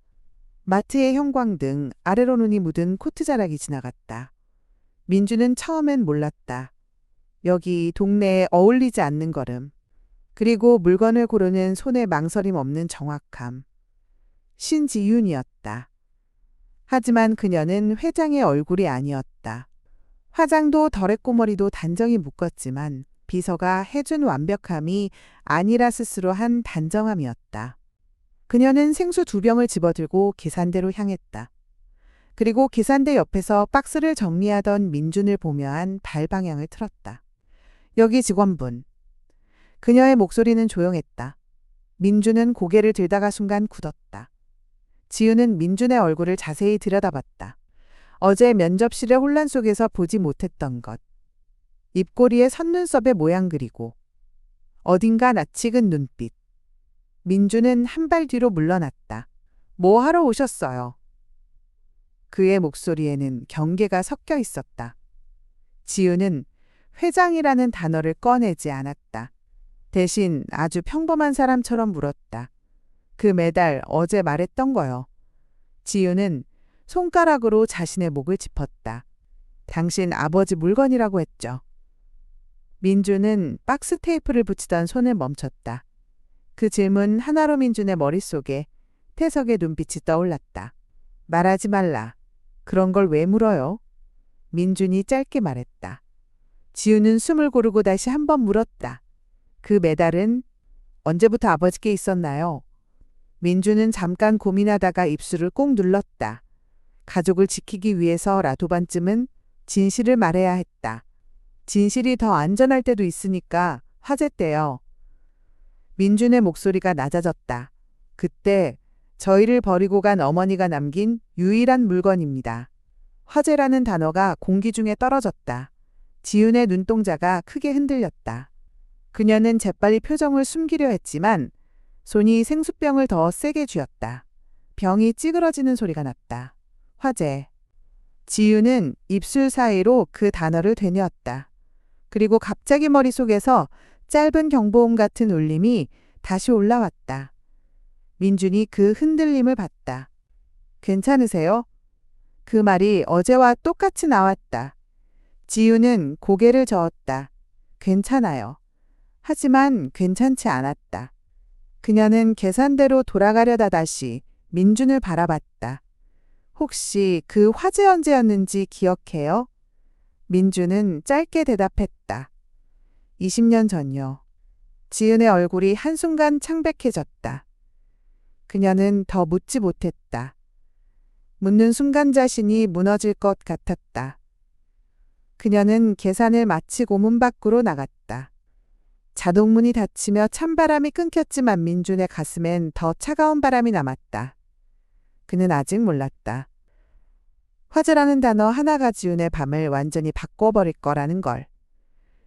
마트의 형광등, 아래로 눈이 묻은 코트자락이 지나갔다. 민준은 처음엔 몰랐다. 여기 동네에 어울리지 않는 걸음. 그리고 물건을 고르는 손에 망설임 없는 정확함. 신지윤이었다. 하지만 그녀는 회장의 얼굴이 아니었다. 화장도 덜 했고 머리도 단정히 묶었지만 비서가 해준 완벽함이 아니라 스스로 한 단정함이었다. 그녀는 생수 2병을 집어들고 계산대로 향했다. 그리고 계산대 옆에서 박스를 정리하던 민준을 보며 한 발방향을 틀었다. 여기 직원분. 그녀의 목소리는 조용했다. 민준은 고개를 들다가 순간 굳었다. 지우는 민준의 얼굴을 자세히 들여다봤다. 어제 면접실의 혼란 속에서 보지 못했던 것. 입꼬리에 속눈썹의 모양 그리고 어딘가 낯익은 눈빛. 민준은 한 발 뒤로 물러났다. 뭐 하러 오셨어요? 그의 목소리에는 경계가 섞여 있었다. 지우는 회장이라는 단어를 꺼내지 않았다. 대신 아주 평범한 사람처럼 물었다. 그 매달 어제 말했던 거요. 지우는 손가락으로 자신의 목을 짚었다. 당신 아버지 물건이라고 했죠. 민준은 박스 테이프를 붙이던 손을 멈췄다. 그 질문 하나로 민준의 머릿속에 태석의 눈빛이 떠올랐다. 말하지 말라. 그런 걸 왜 물어요? 민준이 짧게 말했다. 지우는 숨을 고르고 다시 한 번 물었다. 그 메달은 언제부터 아버지께 있었나요? 민준은 잠깐 고민하다가 입술을 꼭 눌렀다. 가족을 지키기 위해서라도 반쯤은 진실을 말해야 했다. 진실이 더 안전할 때도 있으니까 화재 때요. 민준의 목소리가 낮아졌다. 그때 저희를 버리고 간 어머니가 남긴 유일한 물건입니다. 화재라는 단어가 공기 중에 떨어졌다. 지윤의 눈동자가 크게 흔들렸다. 그녀는 재빨리 표정을 숨기려 했지만 손이 생수병을 더 세게 쥐었다. 병이 찌그러지는 소리가 났다. 화재. 지유는 입술 사이로 그 단어를 되뇌었다. 그리고 갑자기 머릿속에서 짧은 경보음 같은 울림이 다시 올라왔다. 민준이 그 흔들림을 봤다. 괜찮으세요? 그 말이 어제와 똑같이 나왔다. 지유는 고개를 저었다. 괜찮아요. 하지만 괜찮지 않았다. 그녀는 계산대로 돌아가려다 다시 민준을 바라봤다. 혹시 그 화재 언제였는지 기억해요? 민준은 짧게 대답했다. 20년 전요. 지은의 얼굴이 한순간 창백해졌다. 그녀는 더 묻지 못했다. 묻는 순간 자신이 무너질 것 같았다. 그녀는 계산을 마치고 문 밖으로 나갔다. 자동문이 닫히며 찬바람이 끊겼지만 민준의 가슴엔 더 차가운 바람이 남았다. 그는 아직 몰랐다. 화재라는 단어 하나가 지훈의 밤을 완전히 바꿔버릴 거라는 걸.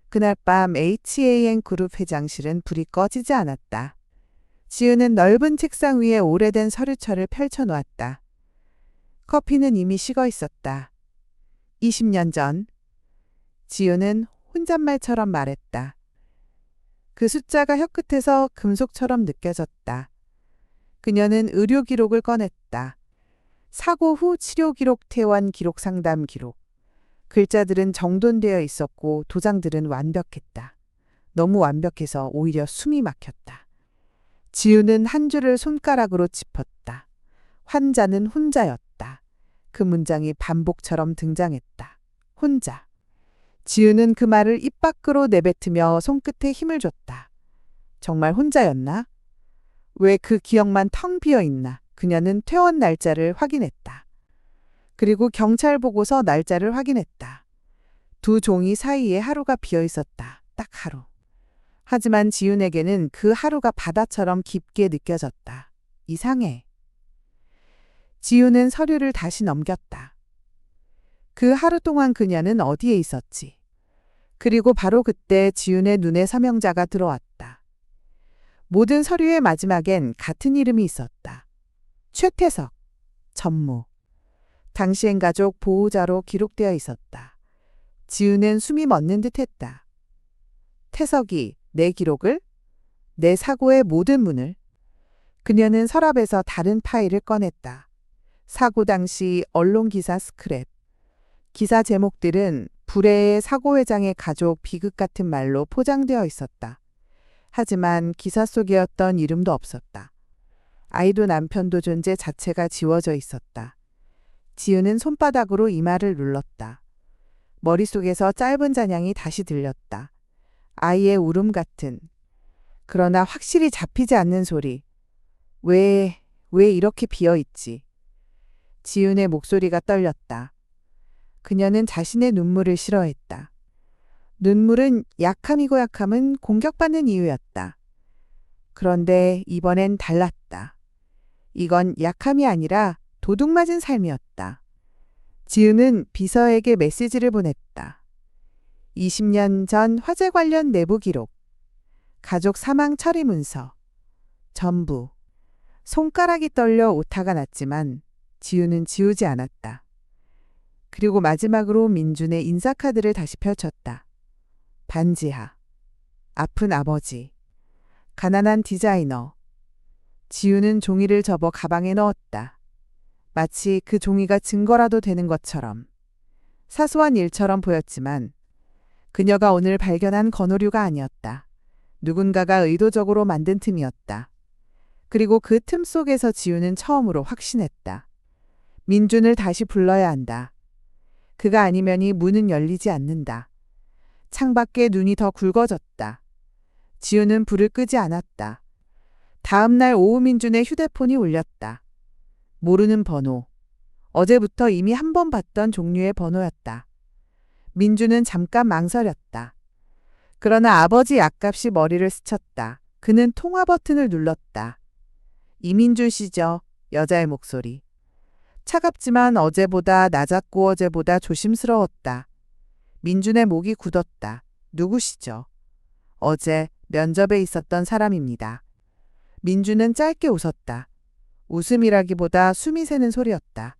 그날 밤 HAN 그룹 회장실은 불이 꺼지지 않았다. 지훈은 넓은 책상 위에 오래된 서류철을 펼쳐놓았다. 커피는 이미 식어 있었다. 20년 전. 지훈은 혼잣말처럼 말했다. 그 숫자가 혀끝에서 금속처럼 느껴졌다. 그녀는 의료 기록을 꺼냈다. 사고 후 치료 기록, 퇴원 기록, 상담 기록. 글자들은 정돈되어 있었고 도장들은 완벽했다. 너무 완벽해서 오히려 숨이 막혔다. 지우는 한 줄을 손가락으로 짚었다. 환자는 혼자였다. 그 문장이 반복처럼 등장했다. 혼자. 지우는 그 말을 입 밖으로 내뱉으며 손끝에 힘을 줬다. 정말 혼자였나? 왜 그 기억만 텅 비어 있나? 그녀는 퇴원 날짜를 확인했다. 그리고 경찰 보고서 날짜를 확인했다. 두 종이 사이에 하루가 비어 있었다. 딱 하루. 하지만 지훈에게는 그 하루가 바다처럼 깊게 느껴졌다. 이상해. 지훈은 서류를 다시 넘겼다. 그 하루 동안 그녀는 어디에 있었지? 그리고 바로 그때 지훈의 눈에 서명자가 들어왔다. 모든 서류의 마지막엔 같은 이름이 있었다. 최태석, 전무. 당시엔 가족 보호자로 기록되어 있었다. 지훈은 숨이 멎는 듯 했다. 태석이 내 기록을? 내 사고의 모든 문을? 그녀는 서랍에서 다른 파일을 꺼냈다. 사고 당시 언론 기사 스크랩. 기사 제목들은 불의의 사고 회장의 가족 비극 같은 말로 포장되어 있었다. 하지만 기사 속이었던 이름도 없었다. 아이도 남편도 존재 자체가 지워져 있었다. 지은은 손바닥으로 이마를 눌렀다. 머릿속에서 짧은 잔향이 다시 들렸다. 아이의 울음 같은. 그러나 확실히 잡히지 않는 소리. 왜 이렇게 비어있지? 지은의 목소리가 떨렸다. 그녀는 자신의 눈물을 싫어했다. 눈물은 약함이고 약함은 공격받는 이유였다. 그런데 이번엔 달랐다. 이건 약함이 아니라 도둑맞은 삶이었다. 지은은 비서에게 메시지를 보냈다. 20년 전 화재 관련 내부 기록, 가족 사망 처리 문서, 전부. 손가락이 떨려 오타가 났지만 지우는 지우지 않았다. 그리고 마지막으로 민준의 인사카드를 다시 펼쳤다. 반지하, 아픈 아버지, 가난한 디자이너. 지우는 종이를 접어 가방에 넣었다. 마치 그 종이가 증거라도 되는 것처럼. 사소한 일처럼 보였지만 그녀가 오늘 발견한 건오류가 아니었다. 누군가가 의도적으로 만든 틈이었다. 그리고 그 틈 속에서 지우는 처음으로 확신했다. 민준을 다시 불러야 한다. 그가 아니면 이 문은 열리지 않는다. 창밖에 눈이 더 굵어졌다. 지우는 불을 끄지 않았다. 다음 날 오후 민준의 휴대폰이 울렸다. 모르는 번호. 어제부터 이미 한 번 봤던 종류의 번호였다. 민준은 잠깐 망설였다. 그러나 아버지 약값이 머리를 스쳤다. 그는 통화 버튼을 눌렀다. 이민준 씨죠. 여자의 목소리. 차갑지만 어제보다 낮았고 어제보다 조심스러웠다. 민준의 목이 굳었다. 누구시죠? 어제 면접에 있었던 사람입니다. 민주는 짧게 웃었다. 웃음이라기보다 숨이 새는 소리였다.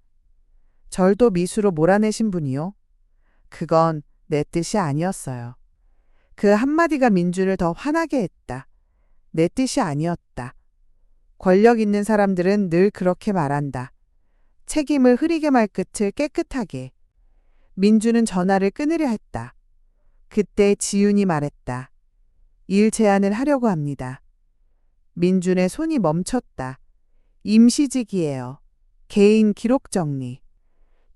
절도 미수로 몰아내신 분이요? 그건 내 뜻이 아니었어요. 그 한마디가 민주를 더 화나게 했다. 내 뜻이 아니었다. 권력 있는 사람들은 늘 그렇게 말한다. 책임을 흐리게 말끝을 깨끗하게. 민주는 전화를 끊으려 했다. 그때 지윤이 말했다. 일 제안을 하려고 합니다. 민준의 손이 멈췄다. 임시직이에요. 개인 기록 정리.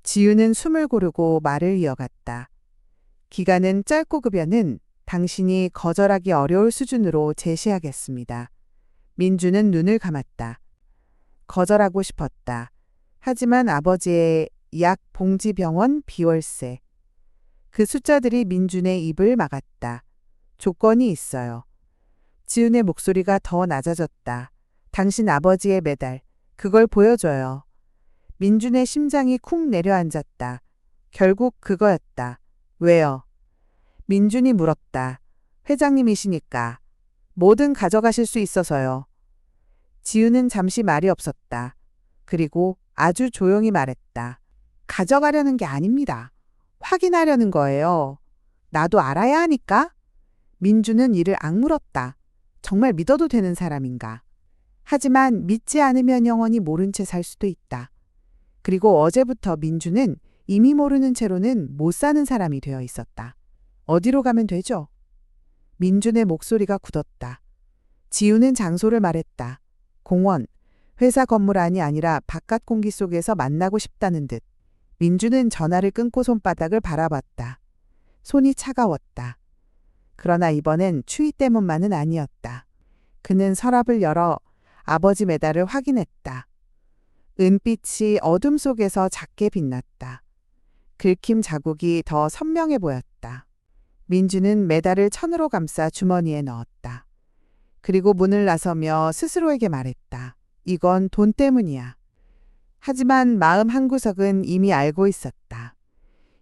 지윤은 숨을 고르고 말을 이어갔다. 기간은 짧고 급여는 당신이 거절하기 어려울 수준으로 제시하겠습니다. 민주는 눈을 감았다. 거절하고 싶었다. 하지만 아버지의 약 봉지병원 비월세. 그 숫자들이 민준의 입을 막았다. 조건이 있어요. 지은의 목소리가 더 낮아졌다. 당신 아버지의 메달, 그걸 보여줘요. 민준의 심장이 쿵 내려앉았다. 결국 그거였다. 왜요? 민준이 물었다. 회장님이시니까. 뭐든 가져가실 수 있어서요. 지은은 잠시 말이 없었다. 그리고 아주 조용히 말했다. 가져가려는 게 아닙니다. 확인하려는 거예요. 나도 알아야 하니까. 민주는 이를 악물었다. 정말 믿어도 되는 사람인가? 하지만 믿지 않으면 영원히 모른 채 살 수도 있다. 그리고 어제부터 민주는 이미 모르는 채로는 못 사는 사람이 되어 있었다. 어디로 가면 되죠? 민준의 목소리가 굳었다. 지우는 장소를 말했다. 공원, 회사 건물 안이 아니라 바깥 공기 속에서 만나고 싶다는 듯. 민주는 전화를 끊고 손바닥을 바라봤다. 손이 차가웠다. 그러나 이번엔 추위 때문만은 아니었다. 그는 서랍을 열어 아버지 메달을 확인했다. 은빛이 어둠 속에서 작게 빛났다. 긁힘 자국이 더 선명해 보였다. 민주는 메달을 천으로 감싸 주머니에 넣었다. 그리고 문을 나서며 스스로에게 말했다. 이건 돈 때문이야. 하지만 마음 한구석은 이미 알고 있었다.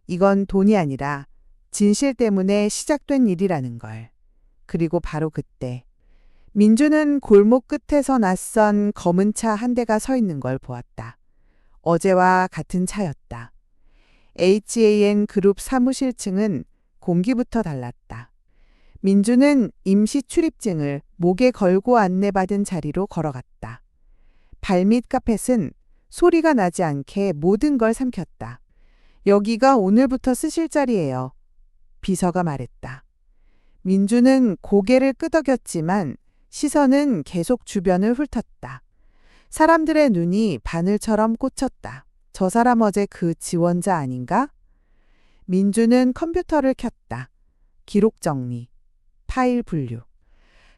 이건 돈이 아니라 진실 때문에 시작된 일이라는 걸. 그리고 바로 그때 민주는 골목 끝에서 낯선 검은 차 한 대가 서 있는 걸 보았다. 어제와 같은 차였다. HAN 그룹 사무실층은 공기부터 달랐다. 민주는 임시 출입증을 목에 걸고 안내받은 자리로 걸어갔다. 발밑 카펫은 소리가 나지 않게 모든 걸 삼켰다. 여기가 오늘부터 쓰실 자리예요. 비서가 말했다. 민주는 고개를 끄덕였지만 시선은 계속 주변을 훑었다. 사람들의 눈이 바늘처럼 꽂혔다. 저 사람 어제 그 지원자 아닌가? 민주는 컴퓨터를 켰다. 기록 정리, 파일 분류.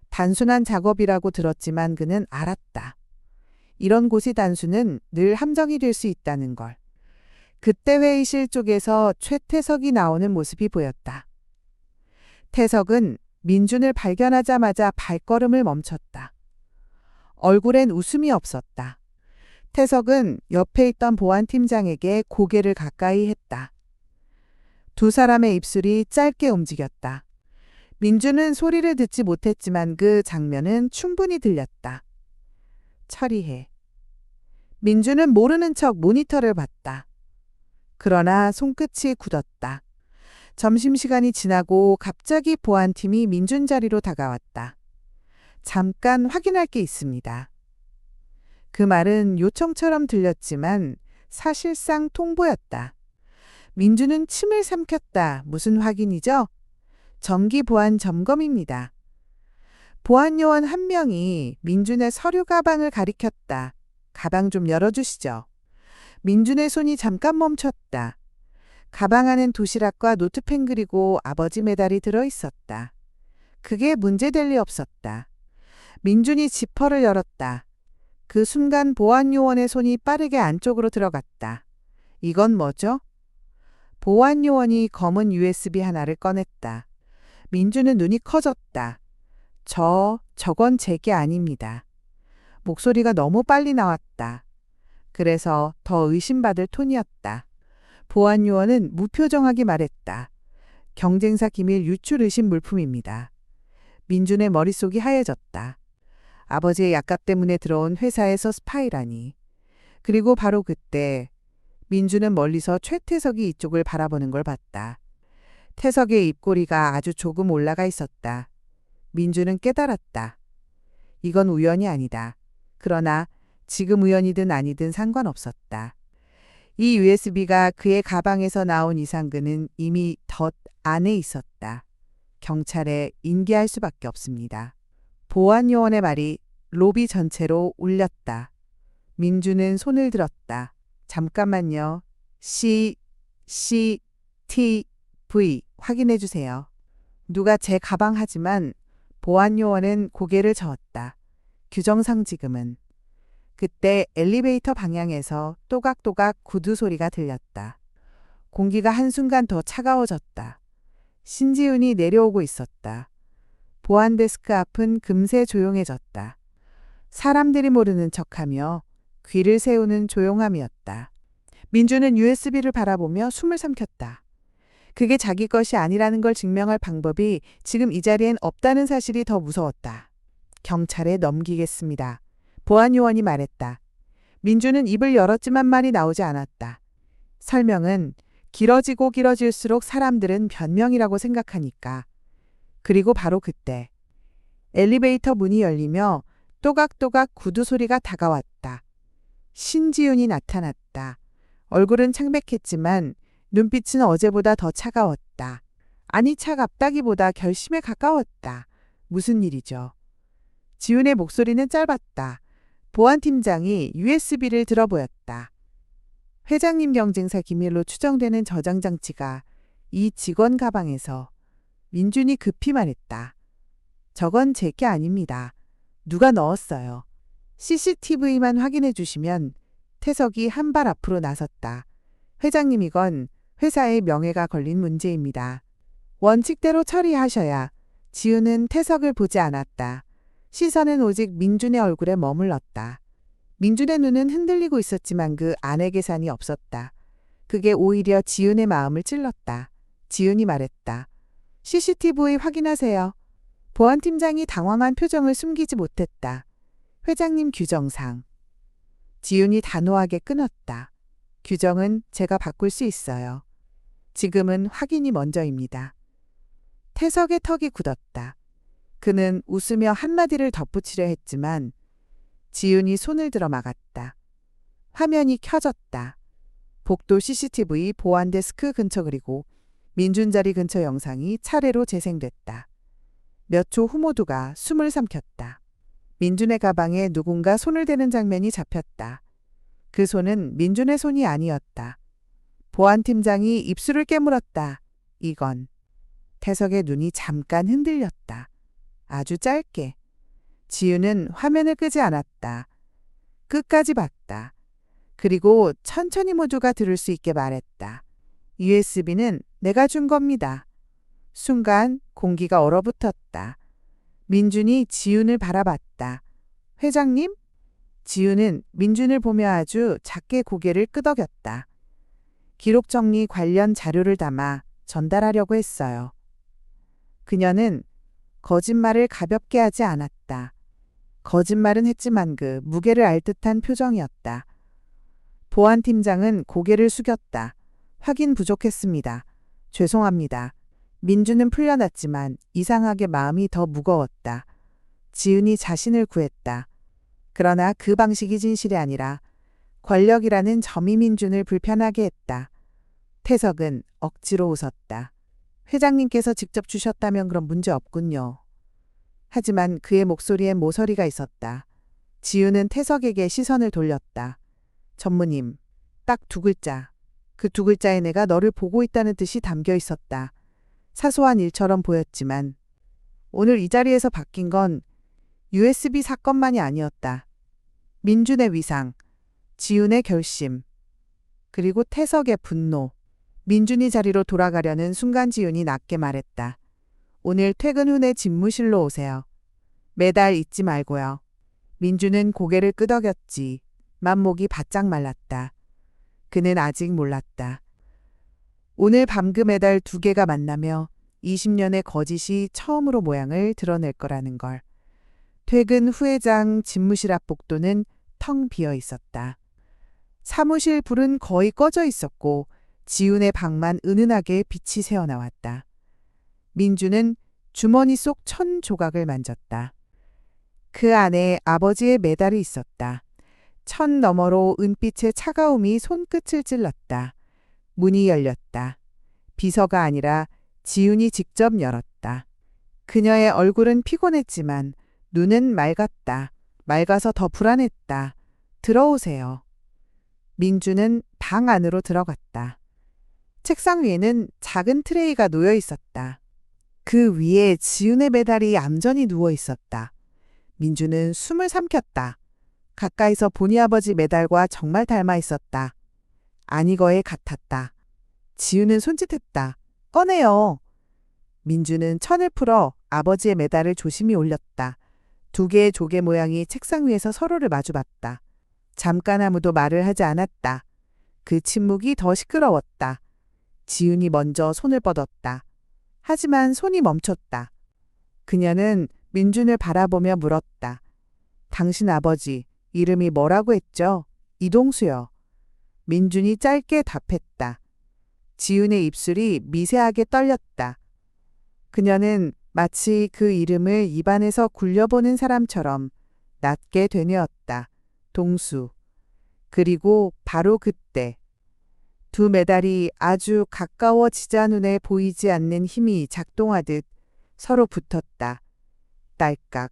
단순한 작업이라고 들었지만 그는 알았다. 이런 곳이 단수는 늘 함정이 될 수 있다는 걸. 그때 회의실 쪽에서 최태석이 나오는 모습이 보였다. 태석은 민준을 발견하자마자 발걸음을 멈췄다. 얼굴엔 웃음이 없었다. 태석은 옆에 있던 보안팀장에게 고개를 가까이 했다. 두 사람의 입술이 짧게 움직였다. 민준은 소리를 듣지 못했지만 그 장면은 충분히 들렸다. 처리해. 민준은 모르는 척 모니터를 봤다. 그러나 손끝이 굳었다. 점심시간이 지나고 갑자기 보안팀이 민준 자리로 다가왔다. 잠깐 확인할 게 있습니다. 그 말은 요청처럼 들렸지만 사실상 통보였다. 민준은 침을 삼켰다. 무슨 확인이죠? 정기 보안 점검입니다. 보안 요원 한 명이 민준의 서류 가방을 가리켰다. 가방 좀 열어주시죠. 민준의 손이 잠깐 멈췄다. 가방 안엔 도시락과 노트펜 그리고 아버지 메달이 들어있었다. 그게 문제될 리 없었다. 민준이 지퍼를 열었다. 그 순간 보안 요원의 손이 빠르게 안쪽으로 들어갔다. 이건 뭐죠? 보안 요원이 검은 USB 하나를 꺼냈다. 민준은 눈이 커졌다. 저건 제게 아닙니다. 목소리가 너무 빨리 나왔다. 그래서 더 의심받을 톤이었다. 보안 요원은 무표정하게 말했다. 경쟁사 기밀 유출 의심 물품입니다. 민준의 머릿속이 하얘졌다. 아버지의 약값 때문에 들어온 회사에서 스파이라니. 그리고 바로 그때 민주는 멀리서 최태석이 이쪽을 바라보는 걸 봤다. 태석의 입꼬리가 아주 조금 올라가 있었다. 민주는 깨달았다. 이건 우연이 아니다. 그러나 지금 우연이든 아니든 상관없었다. 이 USB가 그의 가방에서 나온 이상 그는 이미 덫 안에 있었다. 경찰에 인계할 수밖에 없습니다. 보안요원의 말이 로비 전체로 울렸다. 민주는 손을 들었다. 잠깐만요. CCTV 확인해 주세요. 누가 제 가방 하지만 보안요원은 고개를 저었다. 규정상 지금은. 그때 엘리베이터 방향에서 또각또각 구두 소리가 들렸다. 공기가 한순간 더 차가워졌다. 신지훈이 내려오고 있었다. 보안 데스크 앞은 금세 조용해졌다. 사람들이 모르는 척하며 귀를 세우는 조용함이었다. 민주는 USB를 바라보며 숨을 삼켰다. 그게 자기 것이 아니라는 걸 증명할 방법이 지금 이 자리엔 없다는 사실이 더 무서웠다. 경찰에 넘기겠습니다. 보안요원이 말했다. 민주는 입을 열었지만 말이 나오지 않았다. 설명은 길어지고 길어질수록 사람들은 변명이라고 생각하니까. 그리고 바로 그때 엘리베이터 문이 열리며 또각또각 구두 소리가 다가왔다. 신지훈이 나타났다. 얼굴은 창백했지만 눈빛은 어제보다 더 차가웠다. 아니 차갑다기보다 결심에 가까웠다. 무슨 일이죠? 지훈의 목소리는 짧았다. 보안팀장이 USB를 들어보였다. 회장님 경쟁사 기밀로 추정되는 저장 장치가 이 직원 가방에서. 민준이 급히 말했다. 저건 제 게 아닙니다. 누가 넣었어요. CCTV만 확인해 주시면. 태석이 한 발 앞으로 나섰다. 회장님 이건 회사의 명예가 걸린 문제입니다. 원칙대로 처리하셔야. 지훈은 태석을 보지 않았다. 시선은 오직 민준의 얼굴에 머물렀다. 민준의 눈은 흔들리고 있었지만 그 안에 계산이 없었다. 그게 오히려 지훈의 마음을 찔렀다. 지훈이 말했다. CCTV 확인하세요. 보안팀장이 당황한 표정을 숨기지 못했다. 회장님 규정상. 지훈이 단호하게 끊었다. 규정은 제가 바꿀 수 있어요. 지금은 확인이 먼저입니다. 태석의 턱이 굳었다. 그는 웃으며 한마디를 덧붙이려 했지만 지훈이 손을 들어 막았다. 화면이 켜졌다. 복도 CCTV 보안 데스크 근처 그리고 민준 자리 근처 영상이 차례로 재생됐다. 몇 초 후 모두가 숨을 삼켰다. 민준의 가방에 누군가 손을 대는 장면이 잡혔다. 그 손은 민준의 손이 아니었다. 보안팀장이 입술을 깨물었다. 이건. 태석의 눈이 잠깐 흔들렸다. 아주 짧게. 지훈은 화면을 끄지 않았다. 끝까지 봤다. 그리고 천천히 모두가 들을 수 있게 말했다. USB는 내가 준 겁니다. 순간 공기가 얼어붙었다. 민준이 지훈을 바라봤다. 회장님? 지훈은 민준을 보며 아주 작게 고개를 끄덕였다. 기록 정리 관련 자료를 담아 전달하려고 했어요. 그녀는 거짓말을 가볍게 하지 않았다. 거짓말은 했지만 그 무게를 알 듯한 표정이었다. 보안팀장은 고개를 숙였다. 확인 부족했습니다. 죄송합니다. 민주는 풀려났지만 이상하게 마음이 더 무거웠다. 지훈이 자신을 구했다. 그러나 그 방식이 진실이 아니라 권력이라는 점이 민준을 불편하게 했다. 태석은 억지로 웃었다. 회장님께서 직접 주셨다면 그럼 문제 없군요. 하지만 그의 목소리엔 모서리가 있었다. 지훈은 태석에게 시선을 돌렸다. 전무님, 딱 두 글자. 그 두 글자에 내가 너를 보고 있다는 뜻이 담겨 있었다. 사소한 일처럼 보였지만 오늘 이 자리에서 바뀐 건 USB 사건만이 아니었다. 민준의 위상, 지훈의 결심, 그리고 태석의 분노. 민준이 자리로 돌아가려는 순간 지훈이 낮게 말했다. 오늘 퇴근 후 내 집무실로 오세요. 매달 잊지 말고요. 민준은 고개를 끄덕였지. 맘목이 바짝 말랐다. 그는 아직 몰랐다. 오늘 밤 그 메달 두 개가 만나며 20년의 거짓이 처음으로 모양을 드러낼 거라는 걸. 퇴근 후회장 집무실 앞 복도는 텅 비어 있었다. 사무실 불은 거의 꺼져 있었고 지훈의 방만 은은하게 빛이 새어나왔다. 민주는 주머니 속 천 조각을 만졌다. 그 안에 아버지의 메달이 있었다. 천 너머로 은빛의 차가움이 손끝을 찔렀다. 문이 열렸다. 비서가 아니라 지훈이 직접 열었다. 그녀의 얼굴은 피곤했지만 눈은 맑았다. 맑아서 더 불안했다. 들어오세요. 민주는 방 안으로 들어갔다. 책상 위에는 작은 트레이가 놓여 있었다. 그 위에 지훈의 메달이 얌전히 누워 있었다. 민주는 숨을 삼켰다. 가까이서 보니 아버지 메달과 정말 닮아 있었다. 아니거에 같았다. 지훈은 손짓했다. 꺼내요. 민주는 천을 풀어 아버지의 메달을 조심히 올렸다. 두 개의 조개 모양이 책상 위에서 서로를 마주봤다. 잠깐 아무도 말을 하지 않았다. 그 침묵이 더 시끄러웠다. 지훈이 먼저 손을 뻗었다. 하지만 손이 멈췄다. 그녀는 민준을 바라보며 물었다. 당신 아버지 이름이 뭐라고 했죠? 이동수요. 민준이 짧게 답했다. 지훈의 입술이 미세하게 떨렸다. 그녀는 마치 그 이름을 입안에서 굴려보는 사람처럼 낮게 되뇌었다. 동수. 그리고 바로 그때 두 메달이 아주 가까워지자 눈에 보이지 않는 힘이 작동하듯 서로 붙었다. 딸깍.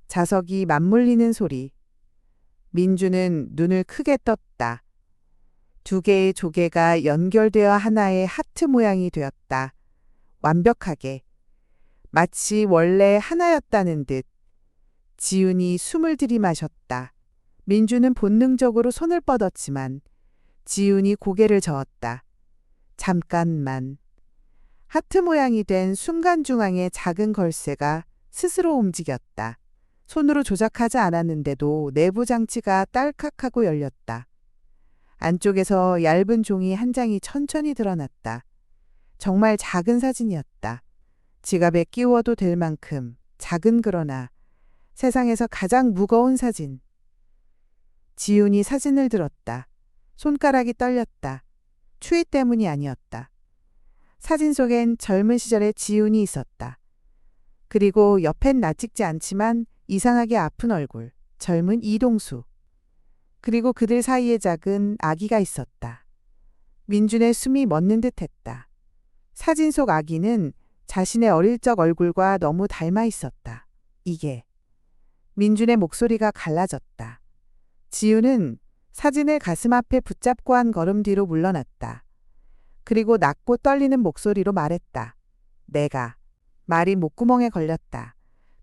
자석이 맞물리는 소리. 민주는 눈을 크게 떴다. 두 개의 조개가 연결되어 하나의 하트 모양이 되었다. 완벽하게. 마치 원래 하나였다는 듯. 지훈이 숨을 들이마셨다. 민주는 본능적으로 손을 뻗었지만 지훈이 고개를 저었다. 잠깐만. 하트 모양이 된 순간중앙의 작은 걸쇠가 스스로 움직였다. 손으로 조작하지 않았는데도 내부 장치가 딸칵하고 열렸다. 안쪽에서 얇은 종이 한 장이 천천히 드러났다. 정말 작은 사진이었다. 지갑에 끼워도 될 만큼 작은 그러나 세상에서 가장 무거운 사진. 지훈이 사진을 들었다. 손가락이 떨렸다. 추위 때문이 아니었다. 사진 속엔 젊은 시절의 지훈이 있었다. 그리고 옆엔 낯익지 않지만 이상하게 아픈 얼굴, 젊은 이동수. 그리고 그들 사이에 작은 아기가 있었다. 민준의 숨이 멎는 듯했다. 사진 속 아기는 자신의 어릴 적 얼굴과 너무 닮아 있었다. 이게. 민준의 목소리가 갈라졌다. 지훈은 사진을 가슴 앞에 붙잡고 한 걸음 뒤로 물러났다. 그리고 낮고 떨리는 목소리로 말했다. 내가. 말이 목구멍에 걸렸다.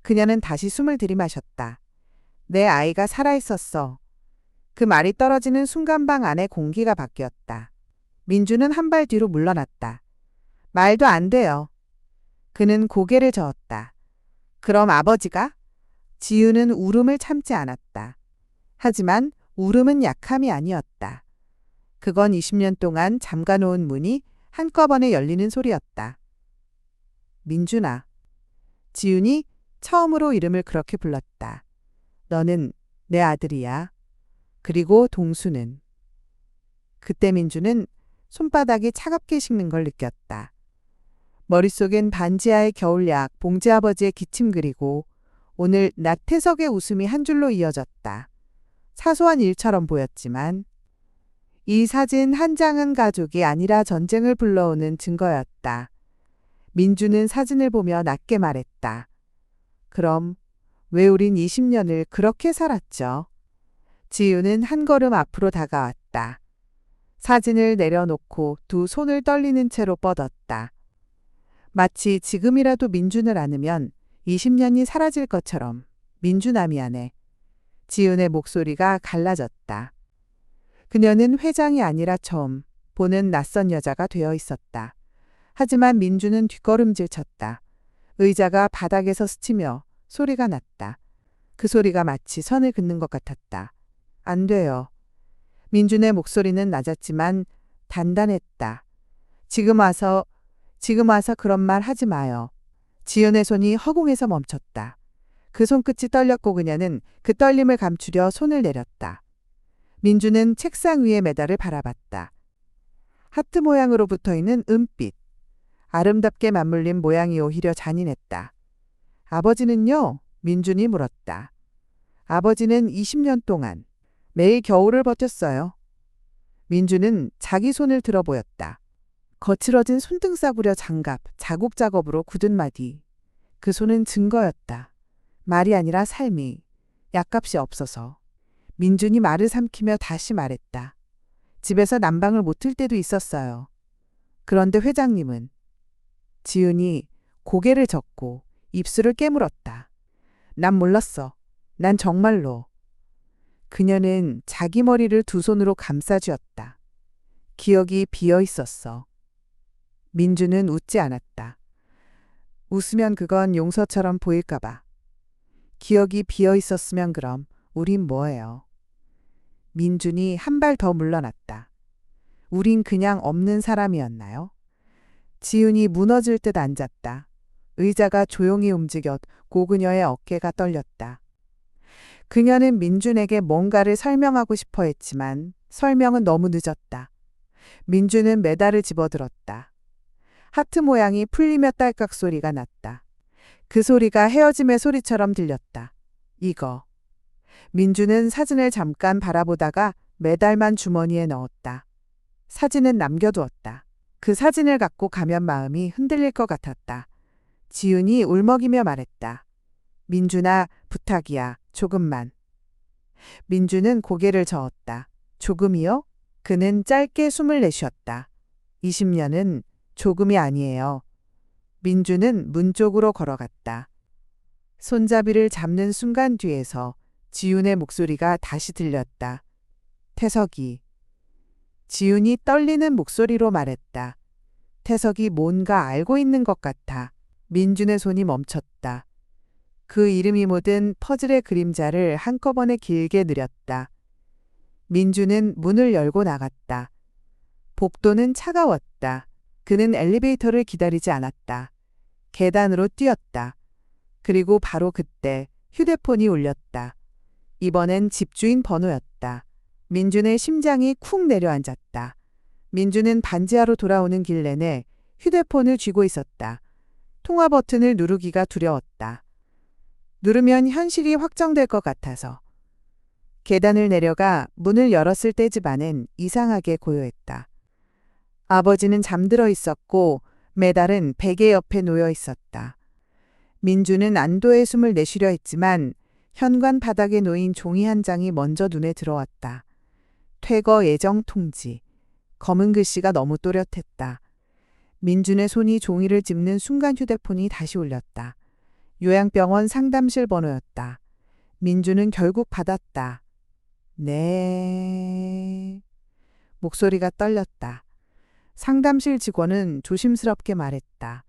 그녀는 다시 숨을 들이마셨다. 내 아이가 살아있었어. 그 말이 떨어지는 순간 방 안에 공기가 바뀌었다. 민주는 한 발 뒤로 물러났다. 말도 안 돼요. 그는 고개를 저었다. 그럼 아버지가? 지훈은 울음을 참지 않았다. 하지만 울음은 약함이 아니었다. 그건 20년 동안 잠가놓은 문이 한꺼번에 열리는 소리였다. 민준아. 지훈이 처음으로 이름을 그렇게 불렀다. 너는 내 아들이야. 그리고 동수는. 그때 민주는 손바닥이 차갑게 식는 걸 느꼈다. 머릿속엔 반지하의 겨울약, 봉지아버지의 기침 그리고 오늘 나태석의 웃음이 한 줄로 이어졌다. 사소한 일처럼 보였지만 이 사진 한 장은 가족이 아니라 전쟁을 불러오는 증거였다. 민주는 사진을 보며 낮게 말했다. 그럼 왜 우린 20년을 그렇게 살았죠? 지우는 한 걸음 앞으로 다가왔다. 사진을 내려놓고 두 손을 떨리는 채로 뻗었다. 마치 지금이라도 민준을 안으면 20년이 사라질 것처럼. 민준아 미안해. 지훈의 목소리가 갈라졌다. 그녀는 회장이 아니라 처음 보는 낯선 여자가 되어 있었다. 하지만 민주는 뒷걸음질 쳤다. 의자가 바닥에서 스치며 소리가 났다. 그 소리가 마치 선을 긋는 것 같았다. 안 돼요. 민준의 목소리는 낮았지만 단단했다. 지금 와서 그런 말 하지 마요. 지연의 손이 허공에서 멈췄다. 그 손끝이 떨렸고 그녀는 그 떨림을 감추려 손을 내렸다. 민주는 책상 위의 메달을 바라봤다. 하트 모양으로 붙어있는 은빛. 아름답게 맞물린 모양이 오히려 잔인했다. 아버지는요? 민준이 물었다. 아버지는 20년 동안 매일 겨울을 버텼어요. 민주는 자기 손을 들어 보였다. 거칠어진 손등 싸구려 장갑, 자국 작업으로 굳은 마디. 그 손은 증거였다. 말이 아니라 삶이. 약값이 없어서. 민준이 말을 삼키며 다시 말했다. 집에서 난방을 못 틀 때도 있었어요. 그런데 회장님은. 지은이 고개를 젓고 입술을 깨물었다. 난 몰랐어. 난 정말로. 그녀는 자기 머리를 두 손으로 감싸쥐었다. 기억이 비어 있었어. 민주는 웃지 않았다. 웃으면 그건 용서처럼 보일까봐. 기억이 비어 있었으면 그럼 우린 뭐예요? 민준이 한 발 더 물러났다. 우린 그냥 없는 사람이었나요? 지훈이 무너질 듯 앉았다. 의자가 조용히 움직였고 그녀의 어깨가 떨렸다. 그녀는 민준에게 뭔가를 설명하고 싶어 했지만 설명은 너무 늦었다. 민준은 메달을 집어들었다. 하트 모양이 풀리며 딸깍 소리가 났다. 그 소리가 헤어짐의 소리처럼 들렸다. 이거. 민준은 사진을 잠깐 바라보다가 메달만 주머니에 넣었다. 사진은 남겨두었다. 그 사진을 갖고 가면 마음이 흔들릴 것 같았다. 지훈이 울먹이며 말했다. 민준아, 부탁이야. 조금만. 민준은 고개를 저었다. 조금이요? 그는 짧게 숨을 내쉬었다. 20년은 조금이 아니에요. 민준은 문 쪽으로 걸어갔다. 손잡이를 잡는 순간 뒤에서 지훈의 목소리가 다시 들렸다. 태석이. 지훈이 떨리는 목소리로 말했다. 태석이 뭔가 알고 있는 것 같아. 민준의 손이 멈췄다. 그 이름이 묻은 퍼즐의 그림자를 한꺼번에 길게 느렸다. 민준은 문을 열고 나갔다. 복도는 차가웠다. 그는 엘리베이터를 기다리지 않았다. 계단으로 뛰었다. 그리고 바로 그때 휴대폰이 울렸다. 이번엔 집주인 번호였다. 민준의 심장이 쿵 내려앉았다. 민준은 반지하로 돌아오는 길 내내 휴대폰을 쥐고 있었다. 통화 버튼을 누르기가 두려웠다. 누르면 현실이 확정될 것 같아서. 계단을 내려가 문을 열었을 때 집안은 이상하게 고요했다. 아버지는 잠들어 있었고 메달은 베개 옆에 놓여 있었다. 민주는 안도의 숨을 내쉬려 했지만 현관 바닥에 놓인 종이 한 장이 먼저 눈에 들어왔다. 퇴거 예정 통지. 검은 글씨가 너무 또렷했다. 민준의 손이 종이를 짚는 순간 휴대폰이 다시 울렸다. 요양병원 상담실 번호였다. 민준은 결국 받았다. 네. 목소리가 떨렸다. 상담실 직원은 조심스럽게 말했다.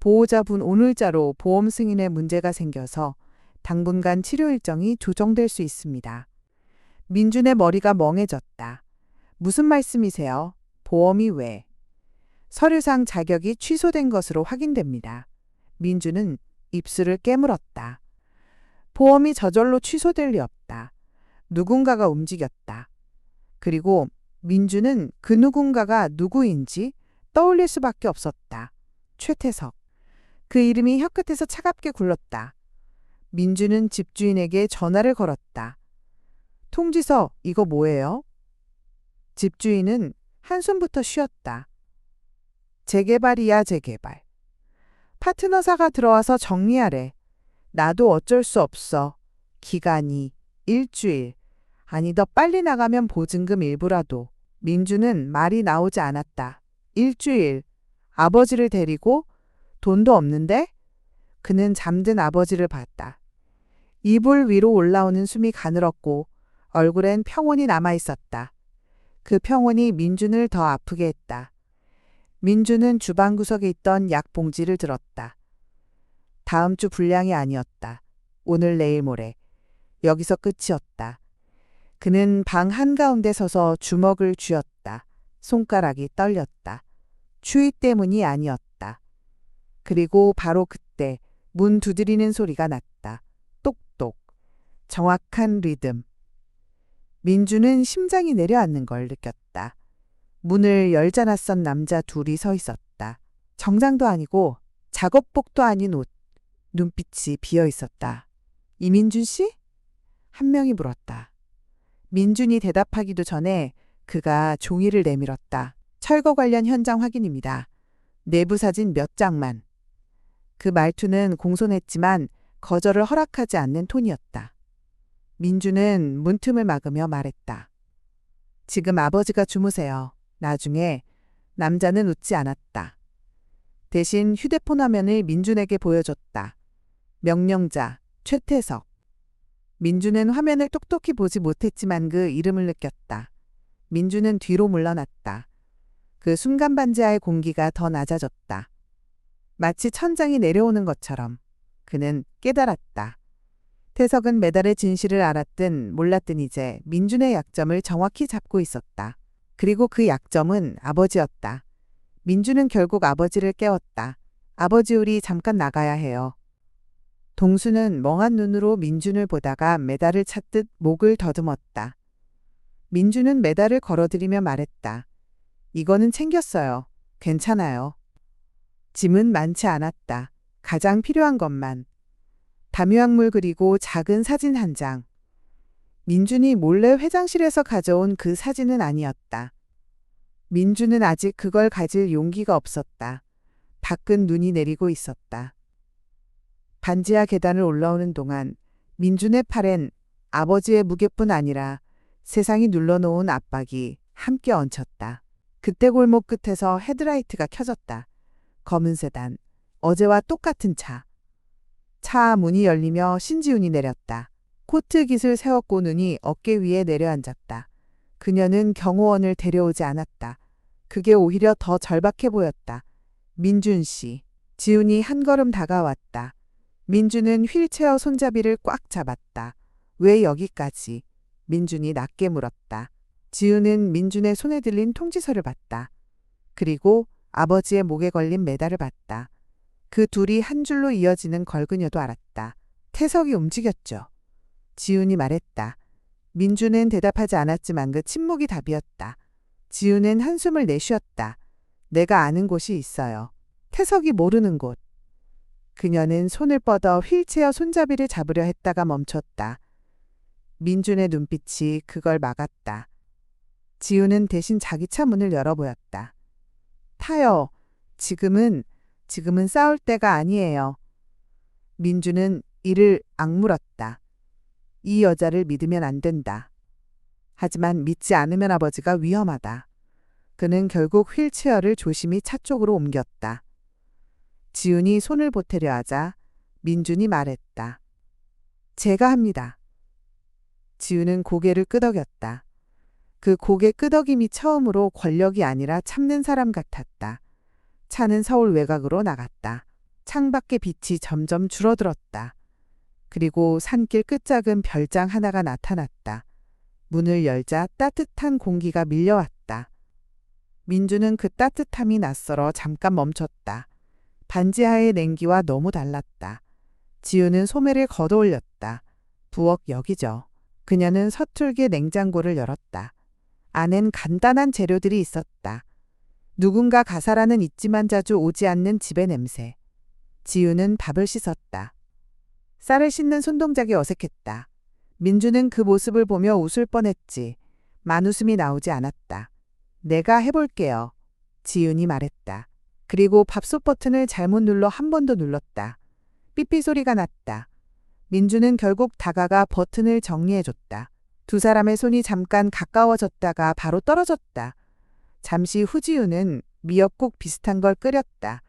보호자분 오늘자로 보험 승인에 문제가 생겨서 당분간 치료 일정이 조정될 수 있습니다. 민준의 머리가 멍해졌다. 무슨 말씀이세요? 보험이 왜? 서류상 자격이 취소된 것으로 확인됩니다. 민준은 입술을 깨물었다. 보험이 저절로 취소될 리 없다. 누군가가 움직였다. 그리고 민준은 그 누군가가 누구인지 떠올릴 수밖에 없었다. 최태석. 그 이름이 혀끝에서 차갑게 굴렀다. 민준은 집주인에게 전화를 걸었다. 통지서, 이거 뭐예요? 집주인은 한숨부터 쉬었다. 재개발이야, 재개발. 파트너사가 들어와서 정리하래. 나도 어쩔 수 없어. 기간이 일주일. 아니 더 빨리 나가면 보증금 일부라도. 민주는 말이 나오지 않았다. 일주일. 아버지를 데리고? 돈도 없는데? 그는 잠든 아버지를 봤다. 이불 위로 올라오는 숨이 가늘었고 얼굴엔 평온이 남아있었다. 그 평온이 민준을 더 아프게 했다. 민준은 주방 구석에 있던 약 봉지를 들었다. 다음 주 분량이 아니었다. 오늘 내일 모레. 여기서 끝이었다. 그는 방 한가운데 서서 주먹을 쥐었다. 손가락이 떨렸다. 추위 때문이 아니었다. 그리고 바로 그때 문 두드리는 소리가 났다. 정확한 리듬. 민주는 심장이 내려앉는 걸 느꼈다. 문을 열자 낯선 남자 둘이 서 있었다. 정장도 아니고 작업복도 아닌 옷. 눈빛이 비어 있었다. 이민준 씨? 한 명이 물었다. 민준이 대답하기도 전에 그가 종이를 내밀었다. 철거 관련 현장 확인입니다. 내부 사진 몇 장만. 그 말투는 공손했지만 거절을 허락하지 않는 톤이었다. 민주는 문틈을 막으며 말했다. 지금 아버지가 주무세요. 나중에. 남자는 웃지 않았다. 대신 휴대폰 화면을 민준에게 보여줬다. 명령자 최태석. 민준은 화면을 똑똑히 보지 못했지만 그 이름을 느꼈다. 민준은 뒤로 물러났다. 그 순간 반지하의 공기가 더 낮아졌다. 마치 천장이 내려오는 것처럼 그는 깨달았다. 태석은 메달의 진실을 알았든 몰랐든 이제 민준의 약점을 정확히 잡고 있었다. 그리고 그 약점은 아버지였다. 민준은 결국 아버지를 깨웠다. 아버지, 우리 잠깐 나가야 해요. 동수는 멍한 눈으로 민준을 보다가 메달을 찾듯 목을 더듬었다. 민준은 메달을 걸어들이며 말했다. 이거는 챙겼어요. 괜찮아요. 짐은 많지 않았다. 가장 필요한 것만. 담요약물 그리고 작은 사진 한 장. 민준이 몰래 회장실에서 가져온 그 사진은 아니었다. 민준은 아직 그걸 가질 용기가 없었다. 밖은 눈이 내리고 있었다. 반지하 계단을 올라오는 동안 민준의 팔엔 아버지의 무게뿐 아니라 세상이 눌러놓은 압박이 함께 얹혔다. 그때 골목 끝에서 헤드라이트가 켜졌다. 검은 세단. 어제와 똑같은 차. 차 문이 열리며 신지훈이 내렸다. 코트 깃을 세웠고 눈이 어깨 위에 내려앉았다. 그녀는 경호원을 데려오지 않았다. 그게 오히려 더 절박해 보였다. 민준 씨. 지훈이 한 걸음 다가왔다. 민준은 휠체어 손잡이를 꽉 잡았다. 왜 여기까지? 민준이 낮게 물었다. 지훈은 민준의 손에 들린 통지서를 봤다. 그리고 아버지의 목에 걸린 메달을 봤다. 그 둘이 한 줄로 이어지는 걸그녀도 알았다. 태석이 움직였죠. 지훈이 말했다. 민준은 대답하지 않았지만 그 침묵이 답이었다. 지훈은 한숨을 내쉬었다. 내가 아는 곳이 있어요. 태석이 모르는 곳. 그녀는 손을 뻗어 휠체어 손잡이를 잡으려 했다가 멈췄다. 민준의 눈빛이 그걸 막았다. 지훈은 대신 자기 차 문을 열어보였다. 타요. 지금은 싸울 때가 아니에요. 민준은 이를 악물었다. 이 여자를 믿으면 안 된다. 하지만 믿지 않으면 아버지가 위험하다. 그는 결국 휠체어를 조심히 차 쪽으로 옮겼다. 지훈이 손을 보태려 하자 민준이 말했다. 제가 합니다. 지훈은 고개를 끄덕였다. 그 고개 끄덕임이 처음으로 권력이 아니라 참는 사람 같았다. 차는 서울 외곽으로 나갔다. 창밖의 빛이 점점 줄어들었다. 그리고 산길 끝작은 별장 하나가 나타났다. 문을 열자 따뜻한 공기가 밀려왔다. 민주는 그 따뜻함이 낯설어 잠깐 멈췄다. 반지하의 냉기와 너무 달랐다. 지우는 소매를 걷어올렸다. 부엌 여기죠. 그녀는 서툴게 냉장고를 열었다. 안엔 간단한 재료들이 있었다. 누군가 가사라는 있지만 자주 오지 않는 집의 냄새. 지우는 밥을 씻었다. 쌀을 씻는 손동작이 어색했다. 민주는 그 모습을 보며 웃을 뻔했지. 만웃음이 나오지 않았다. 내가 해볼게요. 지윤이 말했다. 그리고 밥솥 버튼을 잘못 눌러 한 번 더 눌렀다. 삐삐 소리가 났다. 민주는 결국 다가가 버튼을 정리해줬다. 두 사람의 손이 잠깐 가까워졌다가 바로 떨어졌다. 잠시 후 지윤은 미역국 비슷한 걸 끓였다.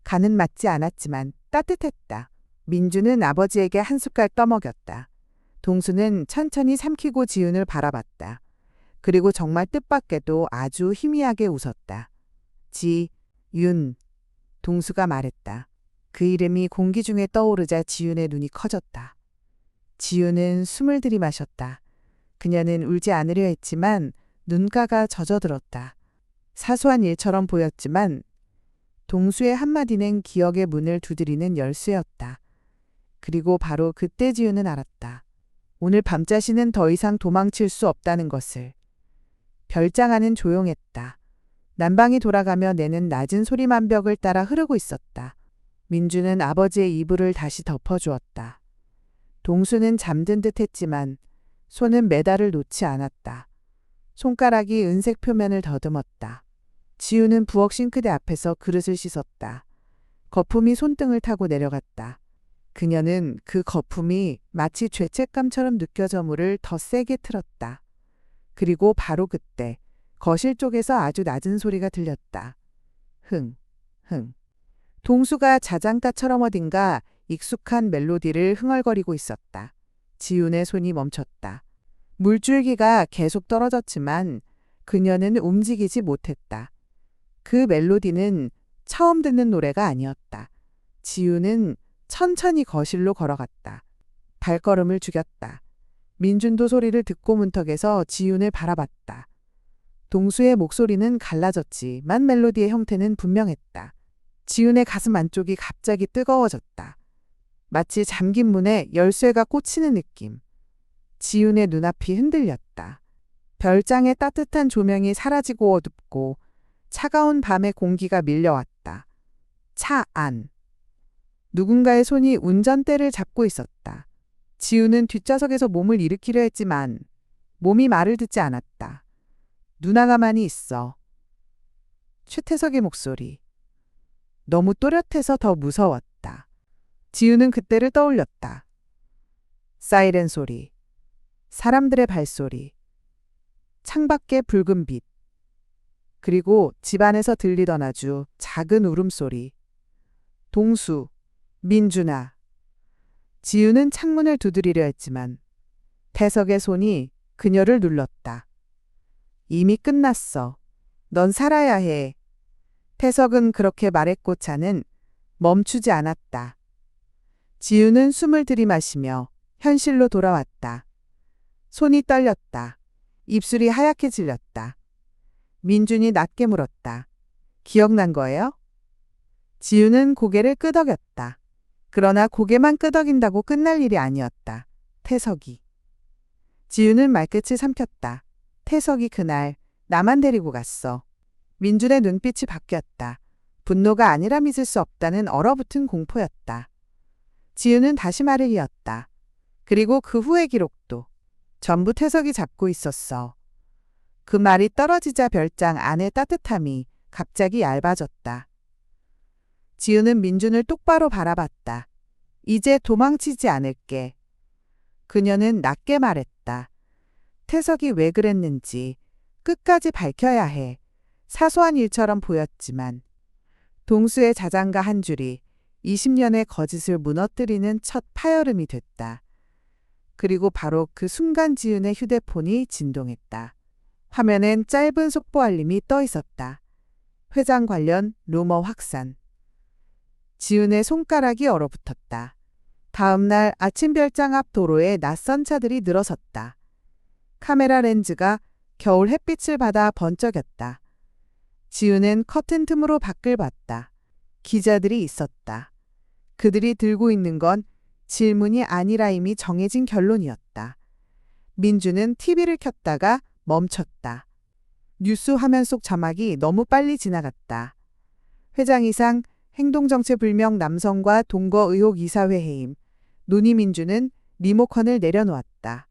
간은 맞지 않았지만 따뜻했다. 민주는 아버지에게 한 숟갈 떠먹였다. 동수는 천천히 삼키고 지윤을 바라봤다. 그리고 정말 뜻밖에도 아주 희미하게 웃었다. 지윤, 동수가 말했다. 그 이름이 공기 중에 떠오르자 지윤의 눈이 커졌다. 지윤은 숨을 들이마셨다. 그녀는 울지 않으려 했지만 눈가가 젖어들었다. 사소한 일처럼 보였지만 동수의 한마디는 기억의 문을 두드리는 열쇠였다. 그리고 바로 그때 지윤은 알았다. 오늘 밤자신은 더 이상 도망칠 수 없다는 것을. 별장안은 조용했다. 난방이 돌아가며 내는 낮은 소리만벽을 따라 흐르고 있었다. 민주는 아버지의 이불을 다시 덮어주었다. 동수는 잠든 듯 했지만 손은 메달을 놓지 않았다. 손가락이 은색 표면을 더듬었다. 지우는 부엌 싱크대 앞에서 그릇을 씻었다. 거품이 손등을 타고 내려갔다. 그녀는 그 거품이 마치 죄책감처럼 느껴져 물을 더 세게 틀었다. 그리고 바로 그때 거실 쪽에서 아주 낮은 소리가 들렸다. 흥, 흥. 동수가 자장가처럼 어딘가 익숙한 멜로디를 흥얼거리고 있었다. 지훈의 손이 멈췄다. 물줄기가 계속 떨어졌지만 그녀는 움직이지 못했다. 그 멜로디는 처음 듣는 노래가 아니었다. 지훈은 천천히 거실로 걸어갔다. 발걸음을 죽였다. 민준도 소리를 듣고 문턱에서 지훈을 바라봤다. 동수의 목소리는 갈라졌지만 멜로디의 형태는 분명했다. 지훈의 가슴 안쪽이 갑자기 뜨거워졌다. 마치 잠긴 문에 열쇠가 꽂히는 느낌. 지훈의 눈앞이 흔들렸다. 별장의 따뜻한 조명이 사라지고 어둡고 차가운 밤의 공기가 밀려왔다. 차 안. 누군가의 손이 운전대를 잡고 있었다. 지훈은 뒷좌석에서 몸을 일으키려 했지만 몸이 말을 듣지 않았다. 누나 가만히 있어. 최태석의 목소리. 너무 또렷해서 더 무서웠다. 지훈은 그때를 떠올렸다. 사이렌 소리. 사람들의 발소리. 창밖의 붉은 빛. 그리고 집안에서 들리던 아주 작은 울음소리. 동수, 민준아. 지우는 창문을 두드리려 했지만 태석의 손이 그녀를 눌렀다. 이미 끝났어. 넌 살아야 해. 태석은 그렇게 말했고 차는 멈추지 않았다. 지우는 숨을 들이마시며 현실로 돌아왔다. 손이 떨렸다. 입술이 하얗게 질렸다. 민준이 낮게 물었다. 기억난 거예요? 지우는 고개를 끄덕였다. 그러나 고개만 끄덕인다고 끝날 일이 아니었다. 태석이. 지우는 말끝을 삼켰다. 태석이 그날 나만 데리고 갔어. 민준의 눈빛이 바뀌었다. 분노가 아니라 믿을 수 없다는 얼어붙은 공포였다. 지우는 다시 말을 이었다. 그리고 그 후의 기록도 전부 태석이 잡고 있었어. 그 말이 떨어지자 별장 안의 따뜻함이 갑자기 얇아졌다. 지우는 민준을 똑바로 바라봤다. 이제 도망치지 않을게. 그녀는 낮게 말했다. 태석이 왜 그랬는지 끝까지 밝혀야 해. 사소한 일처럼 보였지만 동수의 자장가 한 줄이 20년의 거짓을 무너뜨리는 첫 파열음이 됐다. 그리고 바로 그 순간 지훈의 휴대폰이 진동했다. 화면엔 짧은 속보 알림이 떠 있었다. 회장 관련 루머 확산. 지훈의 손가락이 얼어붙었다. 다음 날 아침 별장 앞 도로에 낯선 차들이 늘어섰다. 카메라 렌즈가 겨울 햇빛을 받아 번쩍였다. 지훈은 커튼 틈으로 밖을 봤다. 기자들이 있었다. 그들이 들고 있는 건 질문이 아니라 이미 정해진 결론이었다. 민주는 TV를 켰다가 멈췄다. 뉴스 화면 속 자막이 너무 빨리 지나갔다. 회장 이상 행동정체 불명 남성과 동거 의혹 이사회 해임. 논의. 민주는 리모컨을 내려놓았다.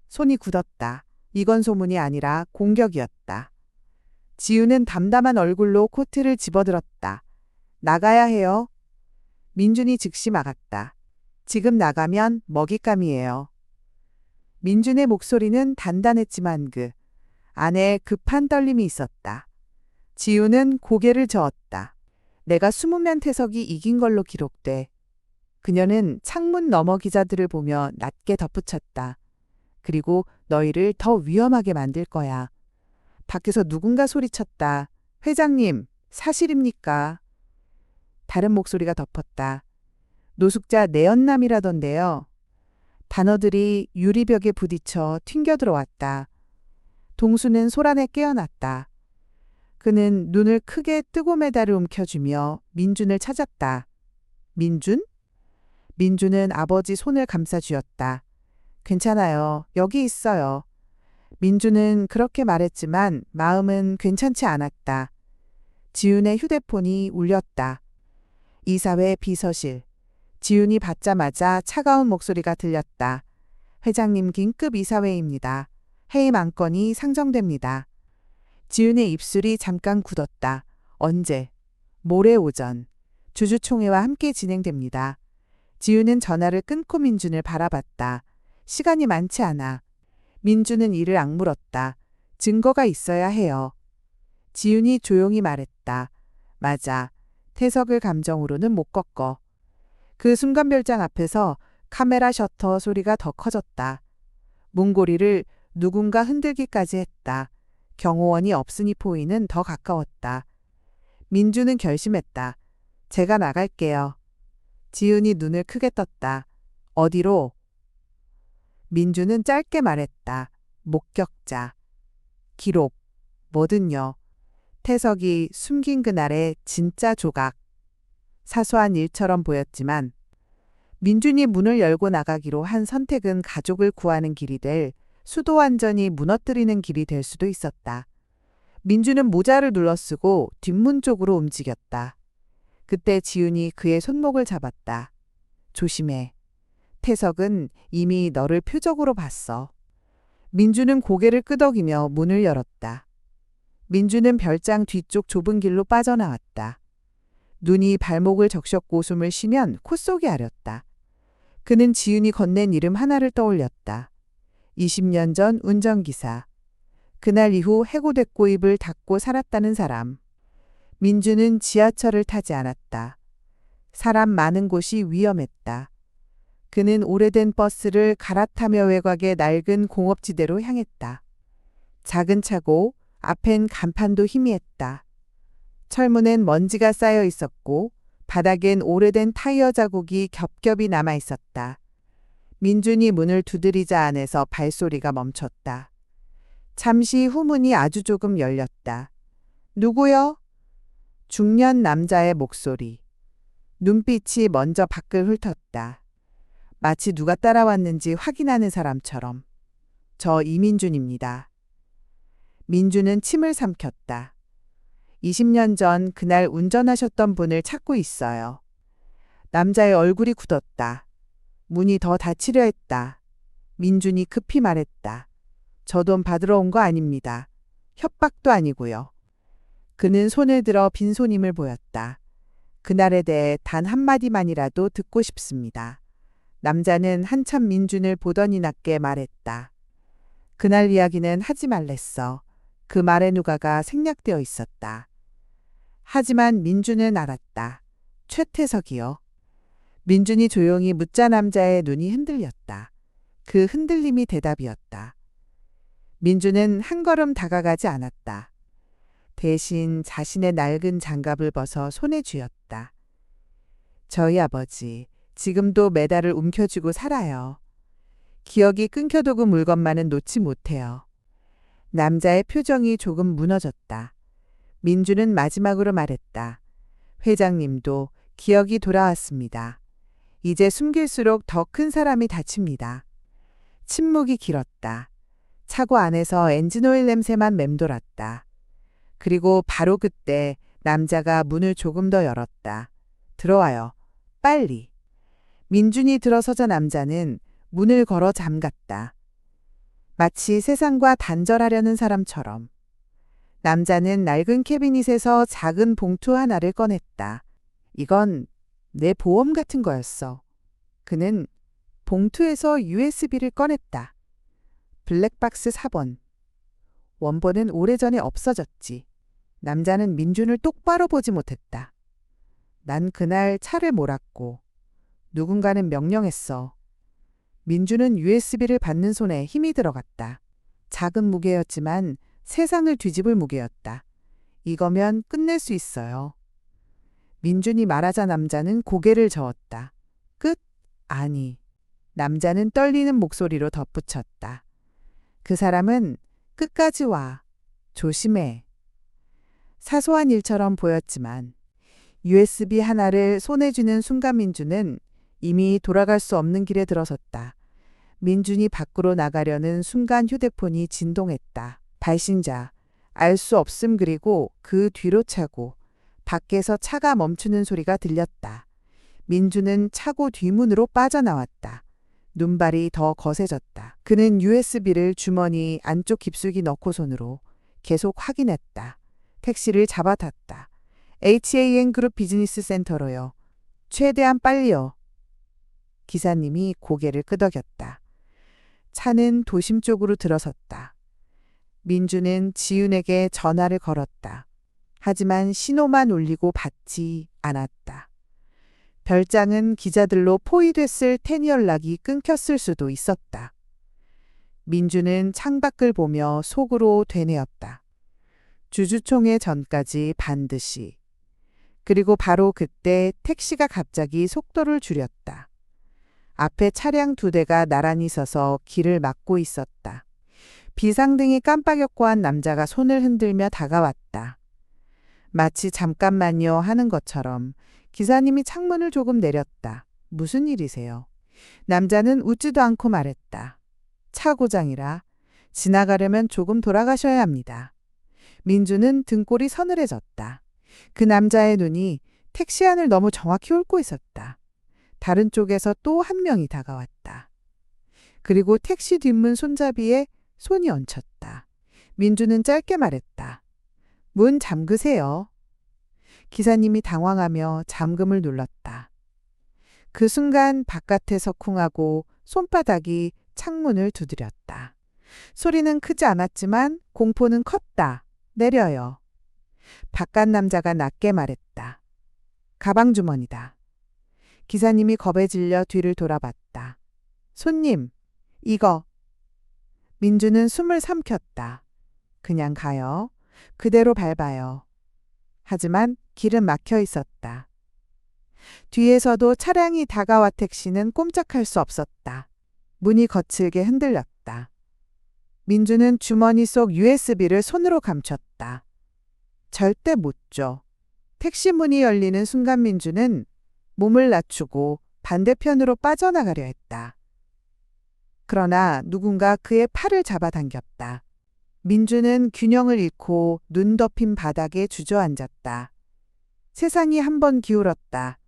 손이 굳었다. 이건 소문이 아니라 공격이었다. 지우는 담담한 얼굴로 코트를 집어들었다. 나가야 해요. 민준이 즉시 막았다. 지금 나가면 먹잇감이에요. 민준의 목소리는 단단했지만 그 안에 급한 떨림이 있었다. 지우는 고개를 저었다. 내가 숨으면 태석이 이긴 걸로 기록돼. 그녀는 창문 너머 기자들을 보며 낮게 덧붙였다. 그리고 너희를 더 위험하게 만들 거야. 밖에서 누군가 소리쳤다. 회장님, 사실입니까? 다른 목소리가 덮었다. 노숙자 내연남이라던데요. 단어들이 유리벽에 부딪혀 튕겨 들어왔다. 동수는 소란에 깨어났다. 그는 눈을 크게 뜨고 메달을 움켜쥐며 민준을 찾았다. 민준? 민준은 아버지 손을 감싸 쥐었다. 괜찮아요. 여기 있어요. 민주는 그렇게 말했지만 마음은 괜찮지 않았다. 지윤의 휴대폰이 울렸다. 이사회 비서실. 지윤이 받자마자 차가운 목소리가 들렸다. 회장님 긴급 이사회입니다. 해임 안건이 상정됩니다. 지윤의 입술이 잠깐 굳었다. 언제? 모레 오전. 주주총회와 함께 진행됩니다. 지윤은 전화를 끊고 민준을 바라봤다. 시간이 많지 않아. 민준은 이를 악물었다. 증거가 있어야 해요. 지윤이 조용히 말했다. 맞아. 태석을 감정으로는 못 꺾어. 그 순간 별장 앞에서 카메라 셔터 소리가 더 커졌다. 문고리를 누군가 흔들기까지 했다. 경호원이 없으니 포인은 더 가까웠다. 민주는 결심했다. 제가 나갈게요. 지은이 눈을 크게 떴다. 어디로? 민주는 짧게 말했다. 목격자. 기록. 뭐든요. 태석이 숨긴 그날의 진짜 조각. 사소한 일처럼 보였지만 민준이 문을 열고 나가기로 한 선택은 가족을 구하는 길이 될, 수도 완전히 무너뜨리는 길이 될 수도 있었다. 민준은 모자를 눌러쓰고 뒷문 쪽으로 움직였다. 그때 지윤이 그의 손목을 잡았다. 조심해. 태석은 이미 너를 표적으로 봤어. 민준은 고개를 끄덕이며 문을 열었다. 민준은 별장 뒤쪽 좁은 길로 빠져나왔다. 눈이 발목을 적셨고 숨을 쉬면 콧속이 아렸다. 그는 지윤이 건넨 이름 하나를 떠올렸다. 20년 전 운전기사. 그날 이후 해고됐고 입을 닫고 살았다는 사람. 민주는 지하철을 타지 않았다. 사람 많은 곳이 위험했다. 그는 오래된 버스를 갈아타며 외곽의 낡은 공업지대로 향했다. 작은 차고 앞엔 간판도 희미했다. 철문엔 먼지가 쌓여 있었고 바닥엔 오래된 타이어 자국이 겹겹이 남아 있었다. 민준이 문을 두드리자 안에서 발소리가 멈췄다. 잠시 후 문이 아주 조금 열렸다. 누구요? 중년 남자의 목소리. 눈빛이 먼저 밖을 훑었다. 마치 누가 따라왔는지 확인하는 사람처럼. 저 이민준입니다. 민준은 침을 삼켰다. 20년 전 그날 운전하셨던 분을 찾고 있어요. 남자의 얼굴이 굳었다. 문이 더 닫히려 했다. 민준이 급히 말했다. 저 돈 받으러 온 거 아닙니다. 협박도 아니고요. 그는 손을 들어 빈손임을 보였다. 그날에 대해 단 한마디만이라도 듣고 싶습니다. 남자는 한참 민준을 보더니 낮게 말했다. 그날 이야기는 하지 말랬어. 그 말에 누가가 생략되어 있었다. 하지만 민준은 알았다. 최태석이요. 민준이 조용히 묻자 남자의 눈이 흔들렸다. 그 흔들림이 대답이었다. 민준은 한 걸음 다가가지 않았다. 대신 자신의 낡은 장갑을 벗어 손에 쥐었다. 저희 아버지, 지금도 메달을 움켜쥐고 살아요. 기억이 끊겨도 그 물건만은 놓지 못해요. 남자의 표정이 조금 무너졌다. 민주는 마지막으로 말했다. 회장님도 기억이 돌아왔습니다. 이제 숨길수록 더 큰 사람이 다칩니다. 침묵이 길었다. 차고 안에서 엔진오일 냄새만 맴돌았다. 그리고 바로 그때 남자가 문을 조금 더 열었다. 들어와요. 빨리. 민준이 들어서자 남자는 문을 걸어 잠갔다. 마치 세상과 단절하려는 사람처럼. 남자는 낡은 캐비닛에서 작은 봉투 하나를 꺼냈다. 이건 내 보험 같은 거였어. 그는 봉투에서 USB를 꺼냈다. 블랙박스 4번. 원본은 오래전에 없어졌지. 남자는 민준을 똑바로 보지 못했다. 난 그날 차를 몰았고 누군가는 명령했어. 민준은 USB를 받는 손에 힘이 들어갔다. 작은 무게였지만 세상을 뒤집을 무게였다. 이거면 끝낼 수 있어요. 민준이 말하자 남자는 고개를 저었다. 끝? 아니. 남자는 떨리는 목소리로 덧붙였다. 그 사람은 끝까지 와. 조심해. 사소한 일처럼 보였지만 USB 하나를 손에 쥐는 순간 민준은 이미 돌아갈 수 없는 길에 들어섰다. 민준이 밖으로 나가려는 순간 휴대폰이 진동했다. 발신자. 알 수 없음 그리고 그 뒤로 차고 밖에서 차가 멈추는 소리가 들렸다. 민준은 차고 뒷문으로 빠져나왔다. 눈발이 더 거세졌다. 그는 USB를 주머니 안쪽 깊숙이 넣고 손으로 계속 확인했다. 택시를 잡아탔다. HAN 그룹 비즈니스 센터로요. 최대한 빨리요. 기사님이 고개를 끄덕였다. 차는 도심 쪽으로 들어섰다. 민주는 지윤에게 전화를 걸었다. 하지만 신호만 울리고 받지 않았다. 별장은 기자들로 포위됐을 테니 연락이 끊겼을 수도 있었다. 민주는 창밖을 보며 속으로 되뇌었다. 주주총회 전까지 반드시. 그리고 바로 그때 택시가 갑자기 속도를 줄였다. 앞에 차량 2대가 나란히 서서 길을 막고 있었다. 비상등이 깜빡였고 한 남자가 손을 흔들며 다가왔다. 마치 잠깐만요 하는 것처럼 기사님이 창문을 조금 내렸다. 무슨 일이세요? 남자는 웃지도 않고 말했다. 차 고장이라 지나가려면 조금 돌아가셔야 합니다. 민주는 등골이 서늘해졌다. 그 남자의 눈이 택시 안을 너무 정확히 훑고 있었다. 다른 쪽에서 또 한 명이 다가왔다. 그리고 택시 뒷문 손잡이에 손이 얹혔다. 민주는 짧게 말했다. 문 잠그세요. 기사님이 당황하며 잠금을 눌렀다. 그 순간 바깥에서 쿵하고 손바닥이 창문을 두드렸다. 소리는 크지 않았지만 공포는 컸다. 내려요. 바깥 남자가 낮게 말했다. 가방 주머니다. 기사님이 겁에 질려 뒤를 돌아봤다. 손님, 이거. 민주는 숨을 삼켰다. 그냥 가요. 그대로 밟아요. 하지만 길은 막혀 있었다. 뒤에서도 차량이 다가와 택시는 꼼짝할 수 없었다. 문이 거칠게 흔들렸다. 민주는 주머니 속 USB를 손으로 감췄다. 절대 못 줘. 택시 문이 열리는 순간 민주는 몸을 낮추고 반대편으로 빠져나가려 했다. 그러나 누군가 그의 팔을 잡아당겼다. 민주는 균형을 잃고 눈 덮인 바닥에 주저앉았다. 세상이 한번 기울었다.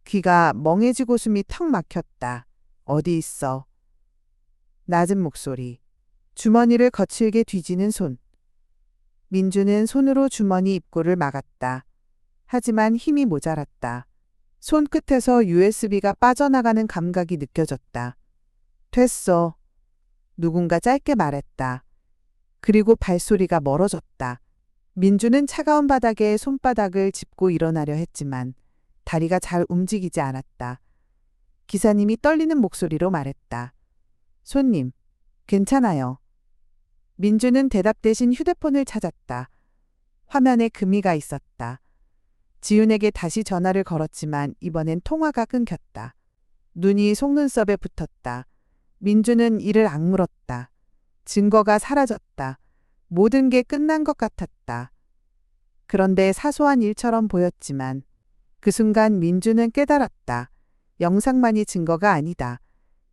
귀가 멍해지고 숨이 턱 막혔다. 어디 있어? 낮은 목소리. 주머니를 거칠게 뒤지는 손. 민주는 손으로 주머니 입구를 막았다. 하지만 힘이 모자랐다. 손끝에서 USB가 빠져나가는 감각이 느껴졌다. 됐어. 누군가 짧게 말했다. 그리고 발소리가 멀어졌다. 민주는 차가운 바닥에 손바닥을 짚고 일어나려 했지만 다리가 잘 움직이지 않았다. 기사님이 떨리는 목소리로 말했다. 손님, 괜찮아요. 민주는 대답 대신 휴대폰을 찾았다. 화면에 금이가 있었다. 지윤에게 다시 전화를 걸었지만 이번엔 통화가 끊겼다. 눈이 속눈썹에 붙었다. 민주는 이를 악물었다. 증거가 사라졌다. 모든 게 끝난 것 같았다. 그런데 사소한 일처럼 보였지만 그 순간 민주는 깨달았다. 영상만이 증거가 아니다.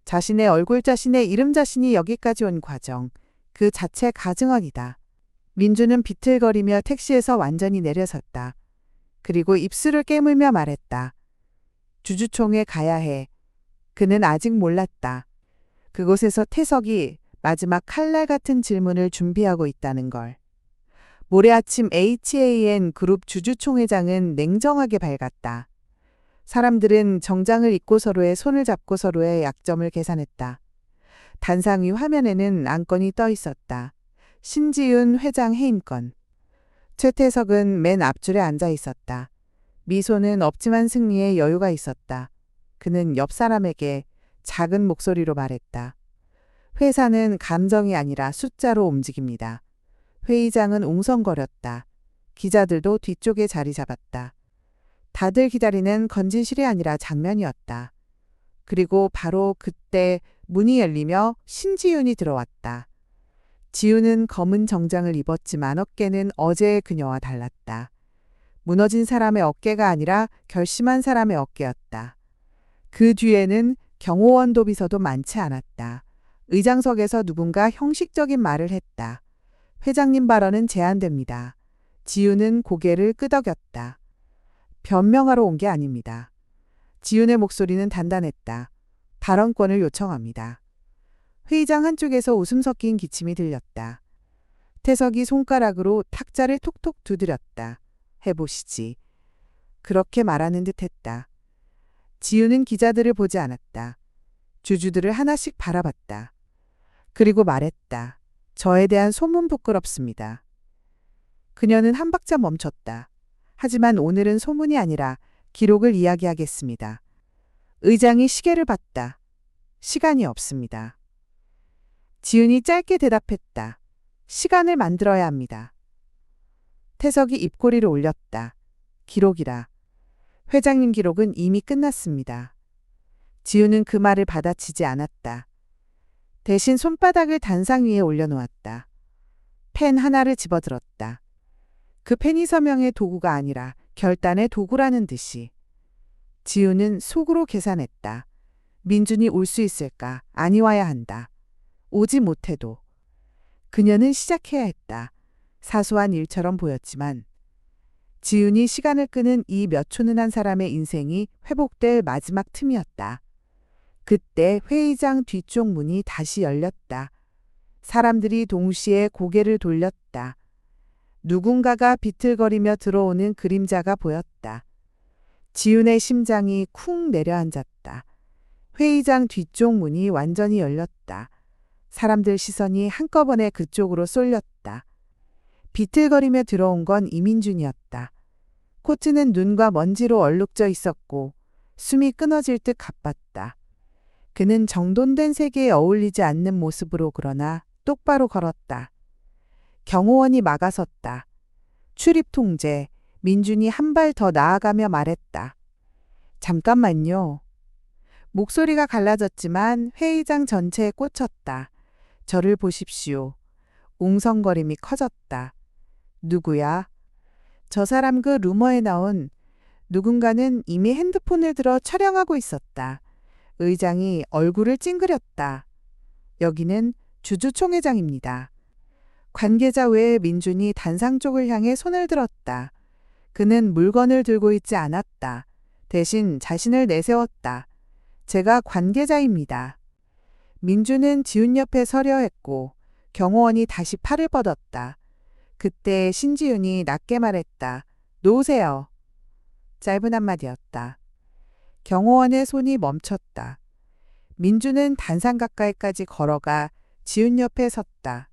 자신의 얼굴, 자신의 이름, 자신이 여기까지 온 과정, 그 자체가 증언이다. 민주는 비틀거리며 택시에서 완전히 내려섰다. 그리고 입술을 깨물며 말했다. 주주총회 가야 해. 그는 아직 몰랐다. 그곳에서 태석이 마지막 칼날 같은 질문을 준비하고 있다는 걸. 모레 아침 HAN 그룹 주주총회장은 냉정하게 밝았다. 사람들은 정장을 입고 서로의 손을 잡고 서로의 약점을 계산했다. 단상 위 화면에는 안건이 떠 있었다. 신지윤 회장 해임건. 최태석은 맨 앞줄에 앉아 있었다. 미소는 없지만 승리에 여유가 있었다. 그는 옆 사람에게 작은 목소리로 말했다. 회사는 감정이 아니라 숫자로 움직입니다. 회의장은 웅성거렸다. 기자들도 뒤쪽에 자리 잡았다. 다들 기다리는 건진실이 아니라 장면이었다. 그리고 바로 그때 문이 열리며 신지윤이 들어왔다. 지윤은 검은 정장을 입었지만 어깨는 어제의 그녀와 달랐다. 무너진 사람의 어깨가 아니라 결심한 사람의 어깨였다. 그 뒤에는 경호원 도비서도 많지 않았다. 의장석에서 누군가 형식적인 말을 했다. 회장님 발언은 제한됩니다. 지윤은 고개를 끄덕였다. 변명하러 온 게 아닙니다. 지윤의 목소리는 단단했다. 발언권을 요청합니다. 회의장 한쪽에서 웃음 섞인 기침이 들렸다. 태석이 손가락으로 탁자를 톡톡 두드렸다. 해보시지. 그렇게 말하는 듯 했다. 지윤은 기자들을 보지 않았다. 주주들을 하나씩 바라봤다. 그리고 말했다. 저에 대한 소문 부끄럽습니다. 그녀는 한 박자 멈췄다. 하지만 오늘은 소문이 아니라 기록을 이야기하겠습니다. 의장이 시계를 봤다. 시간이 없습니다. 지은이 짧게 대답했다. 시간을 만들어야 합니다. 태석이 입꼬리를 올렸다. 기록이라. 회장님 기록은 이미 끝났습니다. 지은은 그 말을 받아치지 않았다. 대신 손바닥을 단상 위에 올려놓았다. 펜 하나를 집어들었다. 그 펜이 서명의 도구가 아니라 결단의 도구라는 듯이. 지우는 속으로 계산했다. 민준이 올 수 있을까? 아니 와야 한다. 오지 못해도. 그녀는 시작해야 했다. 사소한 일처럼 보였지만 지윤이 시간을 끄는 이 몇 초는 한 사람의 인생이 회복될 마지막 틈이었다. 그때 회의장 뒤쪽 문이 다시 열렸다. 사람들이 동시에 고개를 돌렸다. 누군가가 비틀거리며 들어오는 그림자가 보였다. 지윤의 심장이 쿵 내려앉았다. 회의장 뒤쪽 문이 완전히 열렸다. 사람들 시선이 한꺼번에 그쪽으로 쏠렸다. 비틀거리며 들어온 건 이민준이었다. 코트는 눈과 먼지로 얼룩져 있었고 숨이 끊어질 듯 가빴다. 그는 정돈된 세계에 어울리지 않는 모습으로 그러나 똑바로 걸었다. 경호원이 막아섰다. 출입 통제. 민준이 한 발 더 나아가며 말했다. 잠깐만요. 목소리가 갈라졌지만 회의장 전체에 꽂혔다. 저를 보십시오. 웅성거림이 커졌다. 누구야? 저 사람 그 루머에 나온 누군가는 이미 핸드폰을 들어 촬영하고 있었다. 의장이 얼굴을 찡그렸다. 여기는 주주총회장입니다. 관계자 외에 민준이 단상 쪽을 향해 손을 들었다. 그는 물건을 들고 있지 않았다. 대신 자신을 내세웠다. 제가 관계자입니다. 민준은 지훈 옆에 서려 했고 경호원이 다시 팔을 뻗었다. 그때 신지윤이 낮게 말했다. 놓으세요. 짧은 한마디였다. 경호원의 손이 멈췄다. 민준은 단상 가까이까지 걸어가 지훈 옆에 섰다.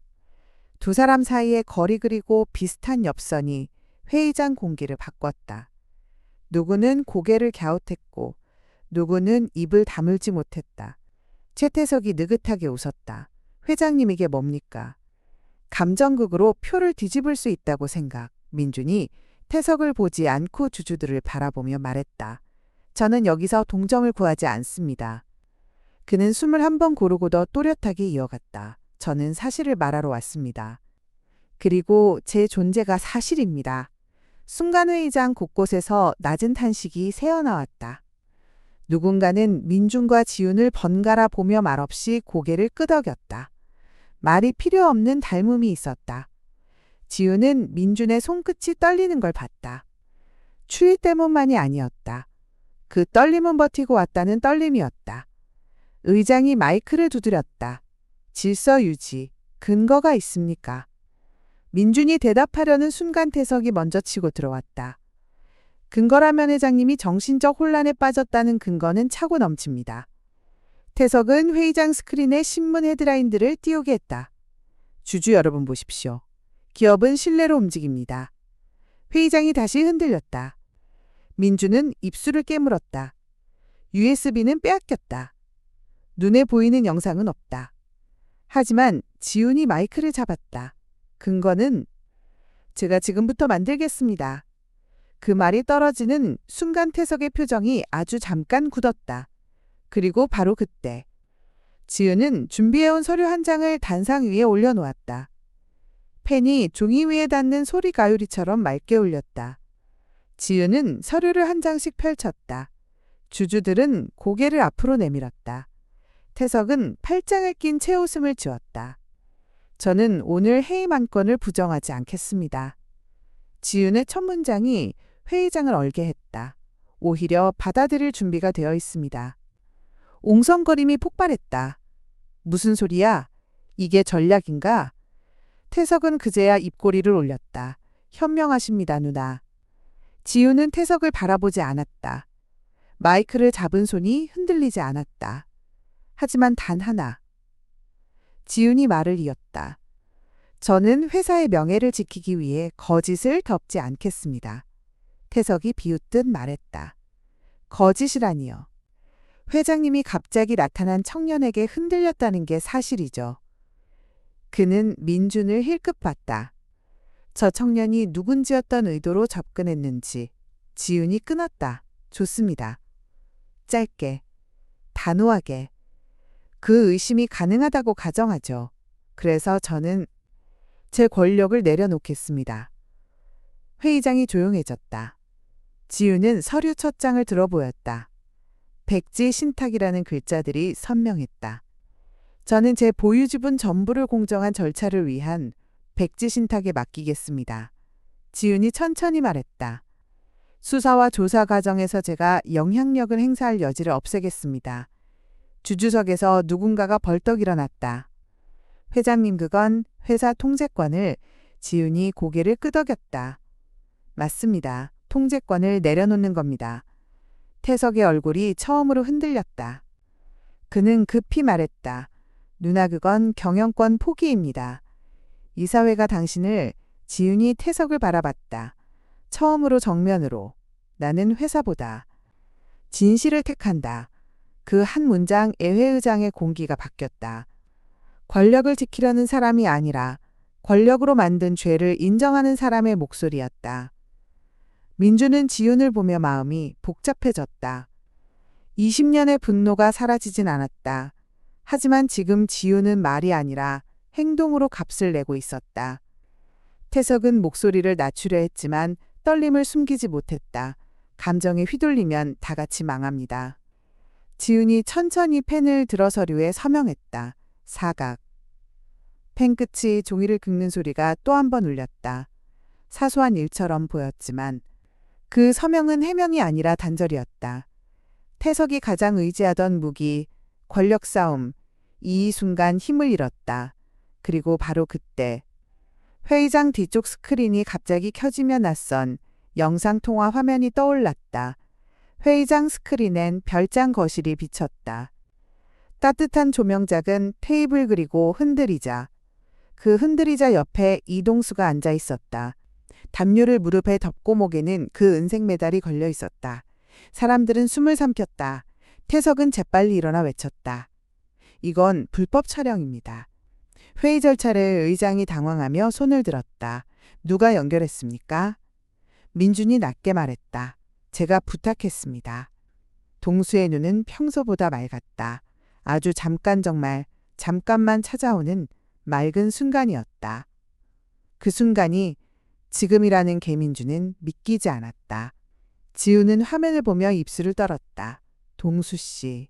두 사람 사이에 거리 그리고 비슷한 엽선이 회의장 공기를 바꿨다. 누구는 고개를 갸웃했고 누구는 입을 다물지 못했다. 최태석이 느긋하게 웃었다. 회장님 이게 뭡니까? 감정극으로 표를 뒤집을 수 있다고 생각. 민준이 태석을 보지 않고 주주들을 바라보며 말했다. 저는 여기서 동정을 구하지 않습니다. 그는 숨을 한 번 고르고 더 또렷하게 이어갔다. 저는 사실을 말하러 왔습니다. 그리고 제 존재가 사실입니다. 순간 회의장 곳곳에서 낮은 탄식이 새어나왔다. 누군가는 민준과 지훈을 번갈아 보며 말없이 고개를 끄덕였다. 말이 필요 없는 닮음이 있었다. 지훈은 민준의 손끝이 떨리는 걸 봤다. 추위 때문만이 아니었다. 그 떨림은 버티고 왔다는 떨림이었다. 의장이 마이크를 두드렸다. 질서 유지, 근거가 있습니까? 민준이 대답하려는 순간 태석이 먼저 치고 들어왔다. 근거라면 회장님이 정신적 혼란에 빠졌다는 근거는 차고 넘칩니다. 태석은 회의장 스크린에 신문 헤드라인들을 띄우게 했다. 주주 여러분 보십시오. 기업은 신뢰로 움직입니다. 회의장이 다시 흔들렸다. 민준은 입술을 깨물었다. USB는 빼앗겼다. 눈에 보이는 영상은 없다. 하지만 지훈이 마이크를 잡았다. 근거는 제가 지금부터 만들겠습니다. 그 말이 떨어지는 순간 태석의 표정이 아주 잠깐 굳었다. 그리고 바로 그때 지은은 준비해온 서류 한 장을 단상 위에 올려놓았다. 펜이 종이 위에 닿는 소리 가요리처럼 맑게 울렸다. 지은은 서류를 한 장씩 펼쳤다. 주주들은 고개를 앞으로 내밀었다. 태석은 팔짱을 낀 채웃음을 지었다. 저는 오늘 해임 안건을 부정하지 않겠습니다. 지윤의 첫 문장이 회의장을 얼게 했다. 오히려 받아들일 준비가 되어 있습니다. 옹성거림이 폭발했다. 무슨 소리야? 이게 전략인가? 태석은 그제야 입꼬리를 올렸다. 현명하십니다, 누나. 지윤은 태석을 바라보지 않았다. 마이크를 잡은 손이 흔들리지 않았다. 하지만 단 하나. 지윤이 말을 이었다. 저는 회사의 명예를 지키기 위해 거짓을 덮지 않겠습니다. 태석이 비웃듯 말했다. 거짓이라니요. 회장님이 갑자기 나타난 청년에게 흔들렸다는 게 사실이죠. 그는 민준을 힐끗 봤다. 저 청년이 누군지였던 의도로 접근했는지 지윤이 끊었다. 좋습니다. 짧게, 단호하게. 그 의심이 가능하다고 가정하죠. 그래서 저는 제 권력을 내려놓겠습니다. 회의장이 조용해졌다. 지윤은 서류 첫 장을 들어 보였다. 백지 신탁이라는 글자들이 선명했다. 저는 제 보유지분 전부를 공정한 절차를 위한 백지 신탁에 맡기겠습니다. 지윤이 천천히 말했다. 수사와 조사 과정에서 제가 영향력을 행사할 여지를 없애겠습니다. 주주석에서 누군가가 벌떡 일어났다. 회장님, 그건 회사 통제권을. 지윤이 고개를 끄덕였다. 맞습니다. 통제권을 내려놓는 겁니다. 태석의 얼굴이 처음으로 흔들렸다. 그는 급히 말했다. 누나, 그건 경영권 포기입니다. 이사회가 당신을. 지윤이 태석을 바라봤다. 처음으로 정면으로. 나는 회사보다 진실을 택한다. 그 한 문장 애회의장의 공기가 바뀌었다. 권력을 지키려는 사람이 아니라 권력으로 만든 죄를 인정하는 사람의 목소리였다. 민주는 지윤을 보며 마음이 복잡해졌다. 20년의 분노가 사라지진 않았다. 하지만 지금 지윤은 말이 아니라 행동으로 값을 내고 있었다. 태석은 목소리를 낮추려 했지만 떨림을 숨기지 못했다. 감정에 휘둘리면 다 같이 망합니다. 지윤이 천천히 펜을 들어 서류에 서명했다. 사각. 펜 끝이 종이를 긁는 소리가 또 한 번 울렸다. 사소한 일처럼 보였지만 그 서명은 해명이 아니라 단절이었다. 태석이 가장 의지하던 무기, 권력 싸움, 이 순간 힘을 잃었다. 그리고 바로 그때 회의장 뒤쪽 스크린이 갑자기 켜지며 낯선 영상통화 화면이 떠올랐다. 회의장 스크린엔 별장 거실이 비쳤다. 따뜻한 조명작은 테이블 그리고 흔들의자. 그 흔들의자 옆에 이동수가 앉아 있었다. 담요를 무릎에 덮고 목에는 그 은색 메달이 걸려 있었다. 사람들은 숨을 삼켰다. 태석은 재빨리 일어나 외쳤다. 이건 불법 촬영입니다. 회의 절차를 의장이 당황하며 손을 들었다. 누가 연결했습니까? 민준이 낮게 말했다. 제가 부탁했습니다. 동수의 눈은 평소보다 맑았다. 아주 잠깐, 정말 잠깐만 찾아오는 맑은 순간이었다. 그 순간이 지금이라는 개민주는 믿기지 않았다. 지우는 화면을 보며 입술을 떨었다. 동수 씨.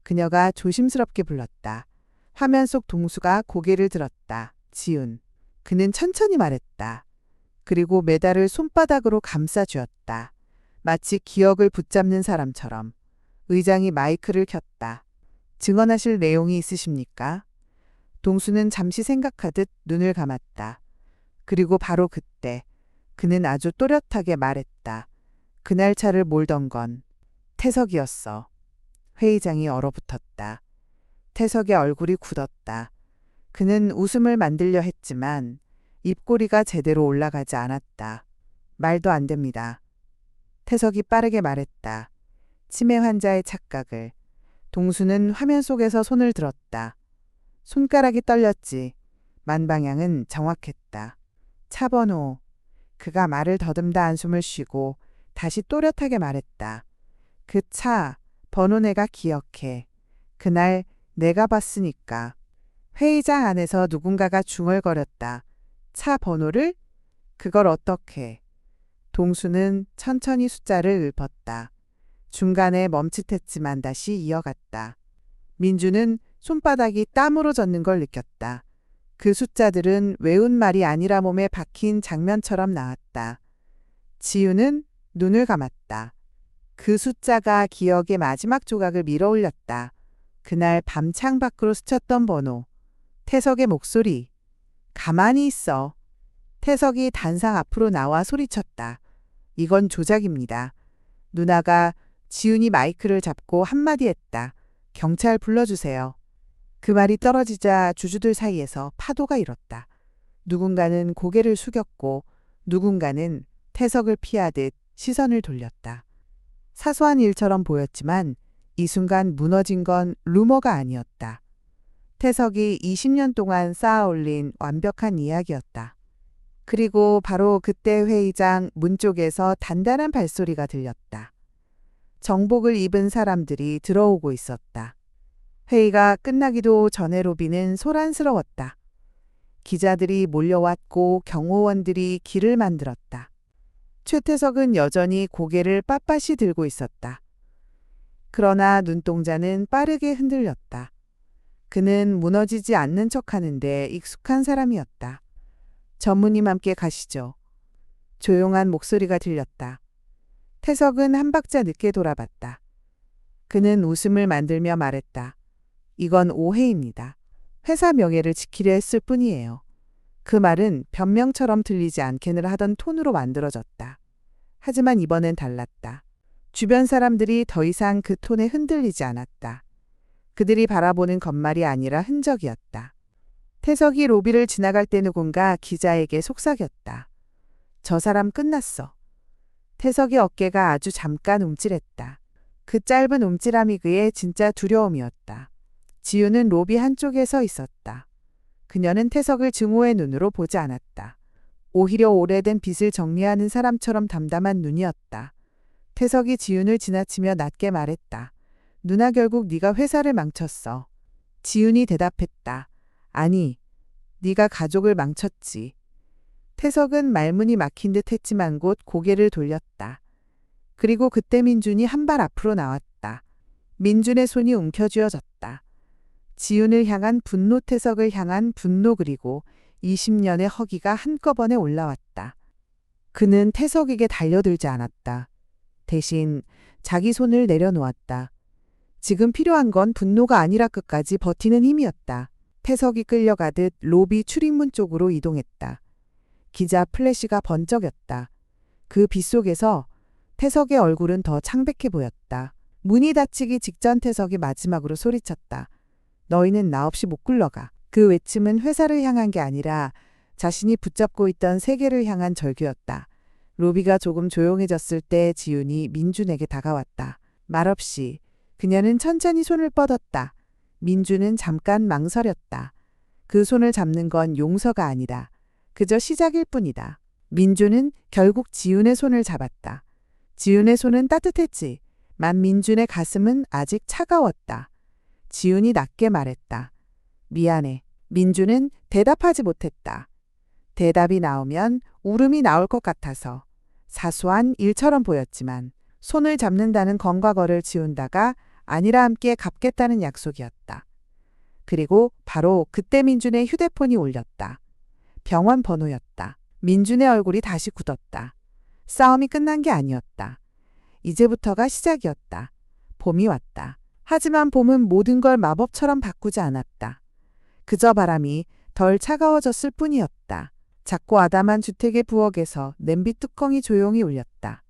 그녀가 조심스럽게 불렀다. 화면 속 동수가 고개를 들었다. 지훈. 그는 천천히 말했다. 그리고 메달을 손바닥으로 감싸주었다. 마치 기억을 붙잡는 사람처럼. 의장이 마이크를 켰다. 증언하실 내용이 있으십니까? 동수는 잠시 생각하듯 눈을 감았다. 그리고 바로 그때 그는 아주 또렷하게 말했다. 그날 차를 몰던 건 태석이었어. 회의장이 얼어붙었다. 태석의 얼굴이 굳었다. 그는 웃음을 만들려 했지만 입꼬리가 제대로 올라가지 않았다. 말도 안 됩니다. 태석이 빠르게 말했다. 치매 환자의 착각을. 동수는 화면 속에서 손을 들었다. 손가락이 떨렸지. 만방향은 정확했다. 차 번호. 그가 말을 더듬다 한숨을 쉬고 다시 또렷하게 말했다. 그 차 번호 내가 기억해. 그날 내가 봤으니까. 회의장 안에서 누군가가 중얼거렸다. 차 번호를? 그걸 어떻게? 동수는 천천히 숫자를 읊었다. 중간에 멈칫했지만 다시 이어갔다. 민주는 손바닥이 땀으로 젖는 걸 느꼈다. 그 숫자들은 외운 말이 아니라 몸에 박힌 장면처럼 나왔다. 지우는 눈을 감았다. 그 숫자가 기억의 마지막 조각을 밀어올렸다. 그날 밤 창밖으로 스쳤던 번호. 태석의 목소리. 가만히 있어. 태석이 단상 앞으로 나와 소리쳤다. 이건 조작입니다. 누나가 지훈이 마이크를 잡고 한마디 했다. 경찰 불러주세요. 그 말이 떨어지자 주주들 사이에서 파도가 일었다. 누군가는 고개를 숙였고 누군가는 태석을 피하듯 시선을 돌렸다. 사소한 일처럼 보였지만 이 순간 무너진 건 루머가 아니었다. 태석이 20년 동안 쌓아올린 완벽한 이야기였다. 그리고 바로 그때 회의장 문 쪽에서 단단한 발소리가 들렸다. 정복을 입은 사람들이 들어오고 있었다. 회의가 끝나기도 전에 로비는 소란스러웠다. 기자들이 몰려왔고 경호원들이 길을 만들었다. 최태석은 여전히 고개를 빳빳이 들고 있었다. 그러나 눈동자는 빠르게 흔들렸다. 그는 무너지지 않는 척하는데 익숙한 사람이었다. 전무님 함께 가시죠. 조용한 목소리가 들렸다. 태석은 한 박자 늦게 돌아봤다. 그는 웃음을 만들며 말했다. 이건 오해입니다. 회사 명예를 지키려 했을 뿐이에요. 그 말은 변명처럼 들리지 않게는 하던 톤으로 만들어졌다. 하지만 이번엔 달랐다. 주변 사람들이 더 이상 그 톤에 흔들리지 않았다. 그들이 바라보는 겉말이 아니라 흔적이었다. 태석이 로비를 지나갈 때 누군가 기자에게 속삭였다. 저 사람 끝났어. 태석의 어깨가 아주 잠깐 움찔했다. 그 짧은 움찔함이 그의 진짜 두려움이었다. 지우는 로비 한쪽에 서 있었다. 그녀는 태석을 증오의 눈으로 보지 않았다. 오히려 오래된 빚을 정리하는 사람처럼 담담한 눈이었다. 태석이 지훈을 지나치며 낮게 말했다. 누나 결국 네가 회사를 망쳤어. 지훈이 대답했다. 아니, 네가 가족을 망쳤지. 태석은 말문이 막힌 듯 했지만 곧 고개를 돌렸다. 그리고 그때 민준이 한 발 앞으로 나왔다. 민준의 손이 움켜쥐어졌다. 지훈을 향한 분노, 태석을 향한 분노, 그리고 20년의 허기가 한꺼번에 올라왔다. 그는 태석에게 달려들지 않았다. 대신 자기 손을 내려놓았다. 지금 필요한 건 분노가 아니라 끝까지 버티는 힘이었다. 태석이 끌려가듯 로비 출입문 쪽으로 이동했다. 기자 플래시가 번쩍였다. 그 빛 속에서 태석의 얼굴은 더 창백해 보였다. 문이 닫히기 직전 태석이 마지막으로 소리쳤다. 너희는 나 없이 못 굴러가. 그 외침은 회사를 향한 게 아니라 자신이 붙잡고 있던 세계를 향한 절규였다. 로비가 조금 조용해졌을 때 지훈이 민준에게 다가왔다. 말없이 그녀는 천천히 손을 뻗었다. 민준은 잠깐 망설였다. 그 손을 잡는 건 용서가 아니라 그저 시작일 뿐이다. 민준은 결국 지훈의 손을 잡았다. 지훈의 손은 따뜻했지. 만 민준의 가슴은 아직 차가웠다. 지훈이 낮게 말했다. 미안해. 민준은 대답하지 못했다. 대답이 나오면 울음이 나올 것 같아서 사소한 일처럼 보였지만 손을 잡는다는 건과거를 지운다가 아니라 함께 갚겠다는 약속이었다. 그리고 바로 그때 민준의 휴대폰이 울렸다. 병원 번호였다. 민준의 얼굴이 다시 굳었다. 싸움이 끝난 게 아니었다. 이제부터가 시작이었다. 봄이 왔다. 하지만 봄은 모든 걸 마법처럼 바꾸지 않았다. 그저 바람이 덜 차가워졌을 뿐이었다. 작고 아담한 주택의 부엌에서 냄비 뚜껑이 조용히 울렸다.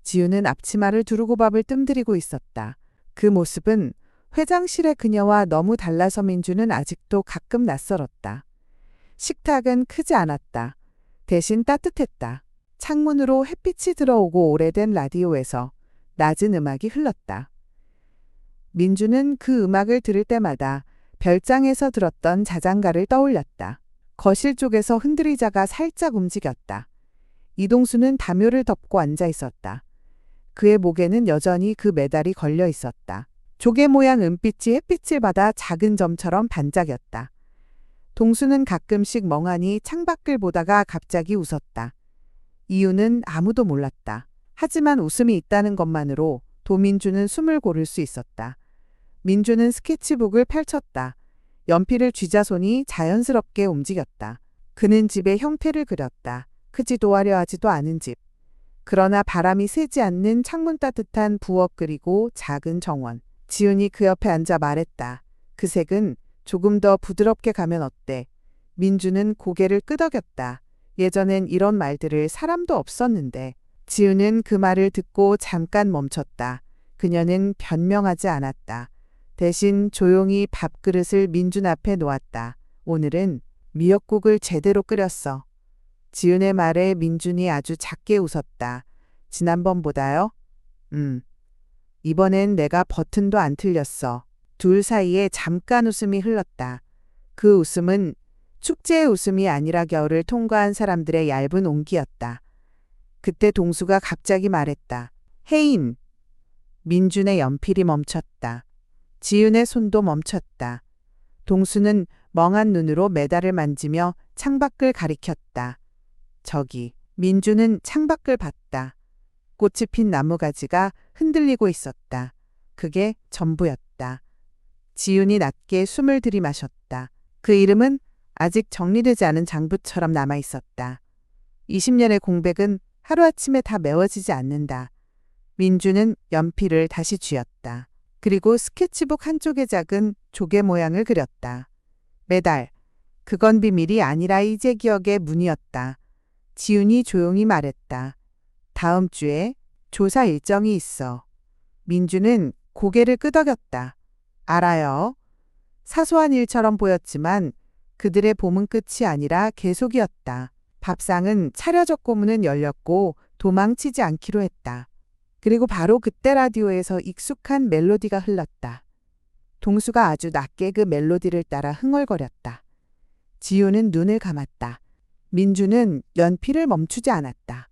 지우는 앞치마를 두르고 밥을 뜸들이고 있었다. 그 모습은 회장실의 그녀와 너무 달라서 민주는 아직도 가끔 낯설었다. 식탁은 크지 않았다. 대신 따뜻했다. 창문으로 햇빛이 들어오고 오래된 라디오에서 낮은 음악이 흘렀다. 민주는 그 음악을 들을 때마다 별장에서 들었던 자장가를 떠올렸다. 거실 쪽에서 흔들의자가 살짝 움직였다. 이동수는 담요를 덮고 앉아 있었다. 그의 목에는 여전히 그 메달이 걸려 있었다. 조개 모양 은빛이 햇빛을 받아 작은 점처럼 반짝였다. 동수는 가끔씩 멍하니 창밖을 보다가 갑자기 웃었다. 이유는 아무도 몰랐다. 하지만 웃음이 있다는 것만으로 도민주는 숨을 고를 수 있었다. 민주는 스케치북을 펼쳤다. 연필을 쥐자 손이 자연스럽게 움직였다. 그는 집의 형태를 그렸다. 크지도 화려하지도 않은 집. 그러나 바람이 새지 않는 창문 따뜻한 부엌 그리고 작은 정원. 지훈이 그 옆에 앉아 말했다. 그 색은 조금 더 부드럽게 가면 어때? 민주는 고개를 끄덕였다. 예전엔 이런 말들을 사람도 없었는데. 지훈은 그 말을 듣고 잠깐 멈췄다. 그녀는 변명하지 않았다. 대신 조용히 밥그릇을 민준 앞에 놓았다. 오늘은 미역국을 제대로 끓였어. 지훈의 말에 민준이 아주 작게 웃었다. 지난번보다요? 이번엔 내가 버튼도 안 틀렸어. 둘 사이에 잠깐 웃음이 흘렀다. 그 웃음은 축제의 웃음이 아니라 겨울을 통과한 사람들의 얇은 온기였다. 그때 동수가 갑자기 말했다. 혜인. 민준의 연필이 멈췄다. 지윤의 손도 멈췄다. 동수는 멍한 눈으로 메달을 만지며 창밖을 가리켰다. 저기. 민준은 창밖을 봤다. 꽃이 핀 나무가지가 흔들리고 있었다. 그게 전부였다. 지윤이 낮게 숨을 들이마셨다. 그 이름은 아직 정리되지 않은 장부처럼 남아있었다. 20년의 공백은 하루아침에 다 메워지지 않는다. 민주는 연필을 다시 쥐었다. 그리고 스케치북 한쪽에 작은 조개 모양을 그렸다. 메달. 그건 비밀이 아니라 이제 기억의 문이었다. 지훈이 조용히 말했다. 다음 주에 조사 일정이 있어. 민주는 고개를 끄덕였다. 알아요. 사소한 일처럼 보였지만 그들의 봄은 끝이 아니라 계속이었다. 밥상은 차려졌고 문은 열렸고 도망치지 않기로 했다. 그리고 바로 그때 라디오에서 익숙한 멜로디가 흘렀다. 동수가 아주 낮게 그 멜로디를 따라 흥얼거렸다. 지우는 눈을 감았다. 민주는 연필을 멈추지 않았다.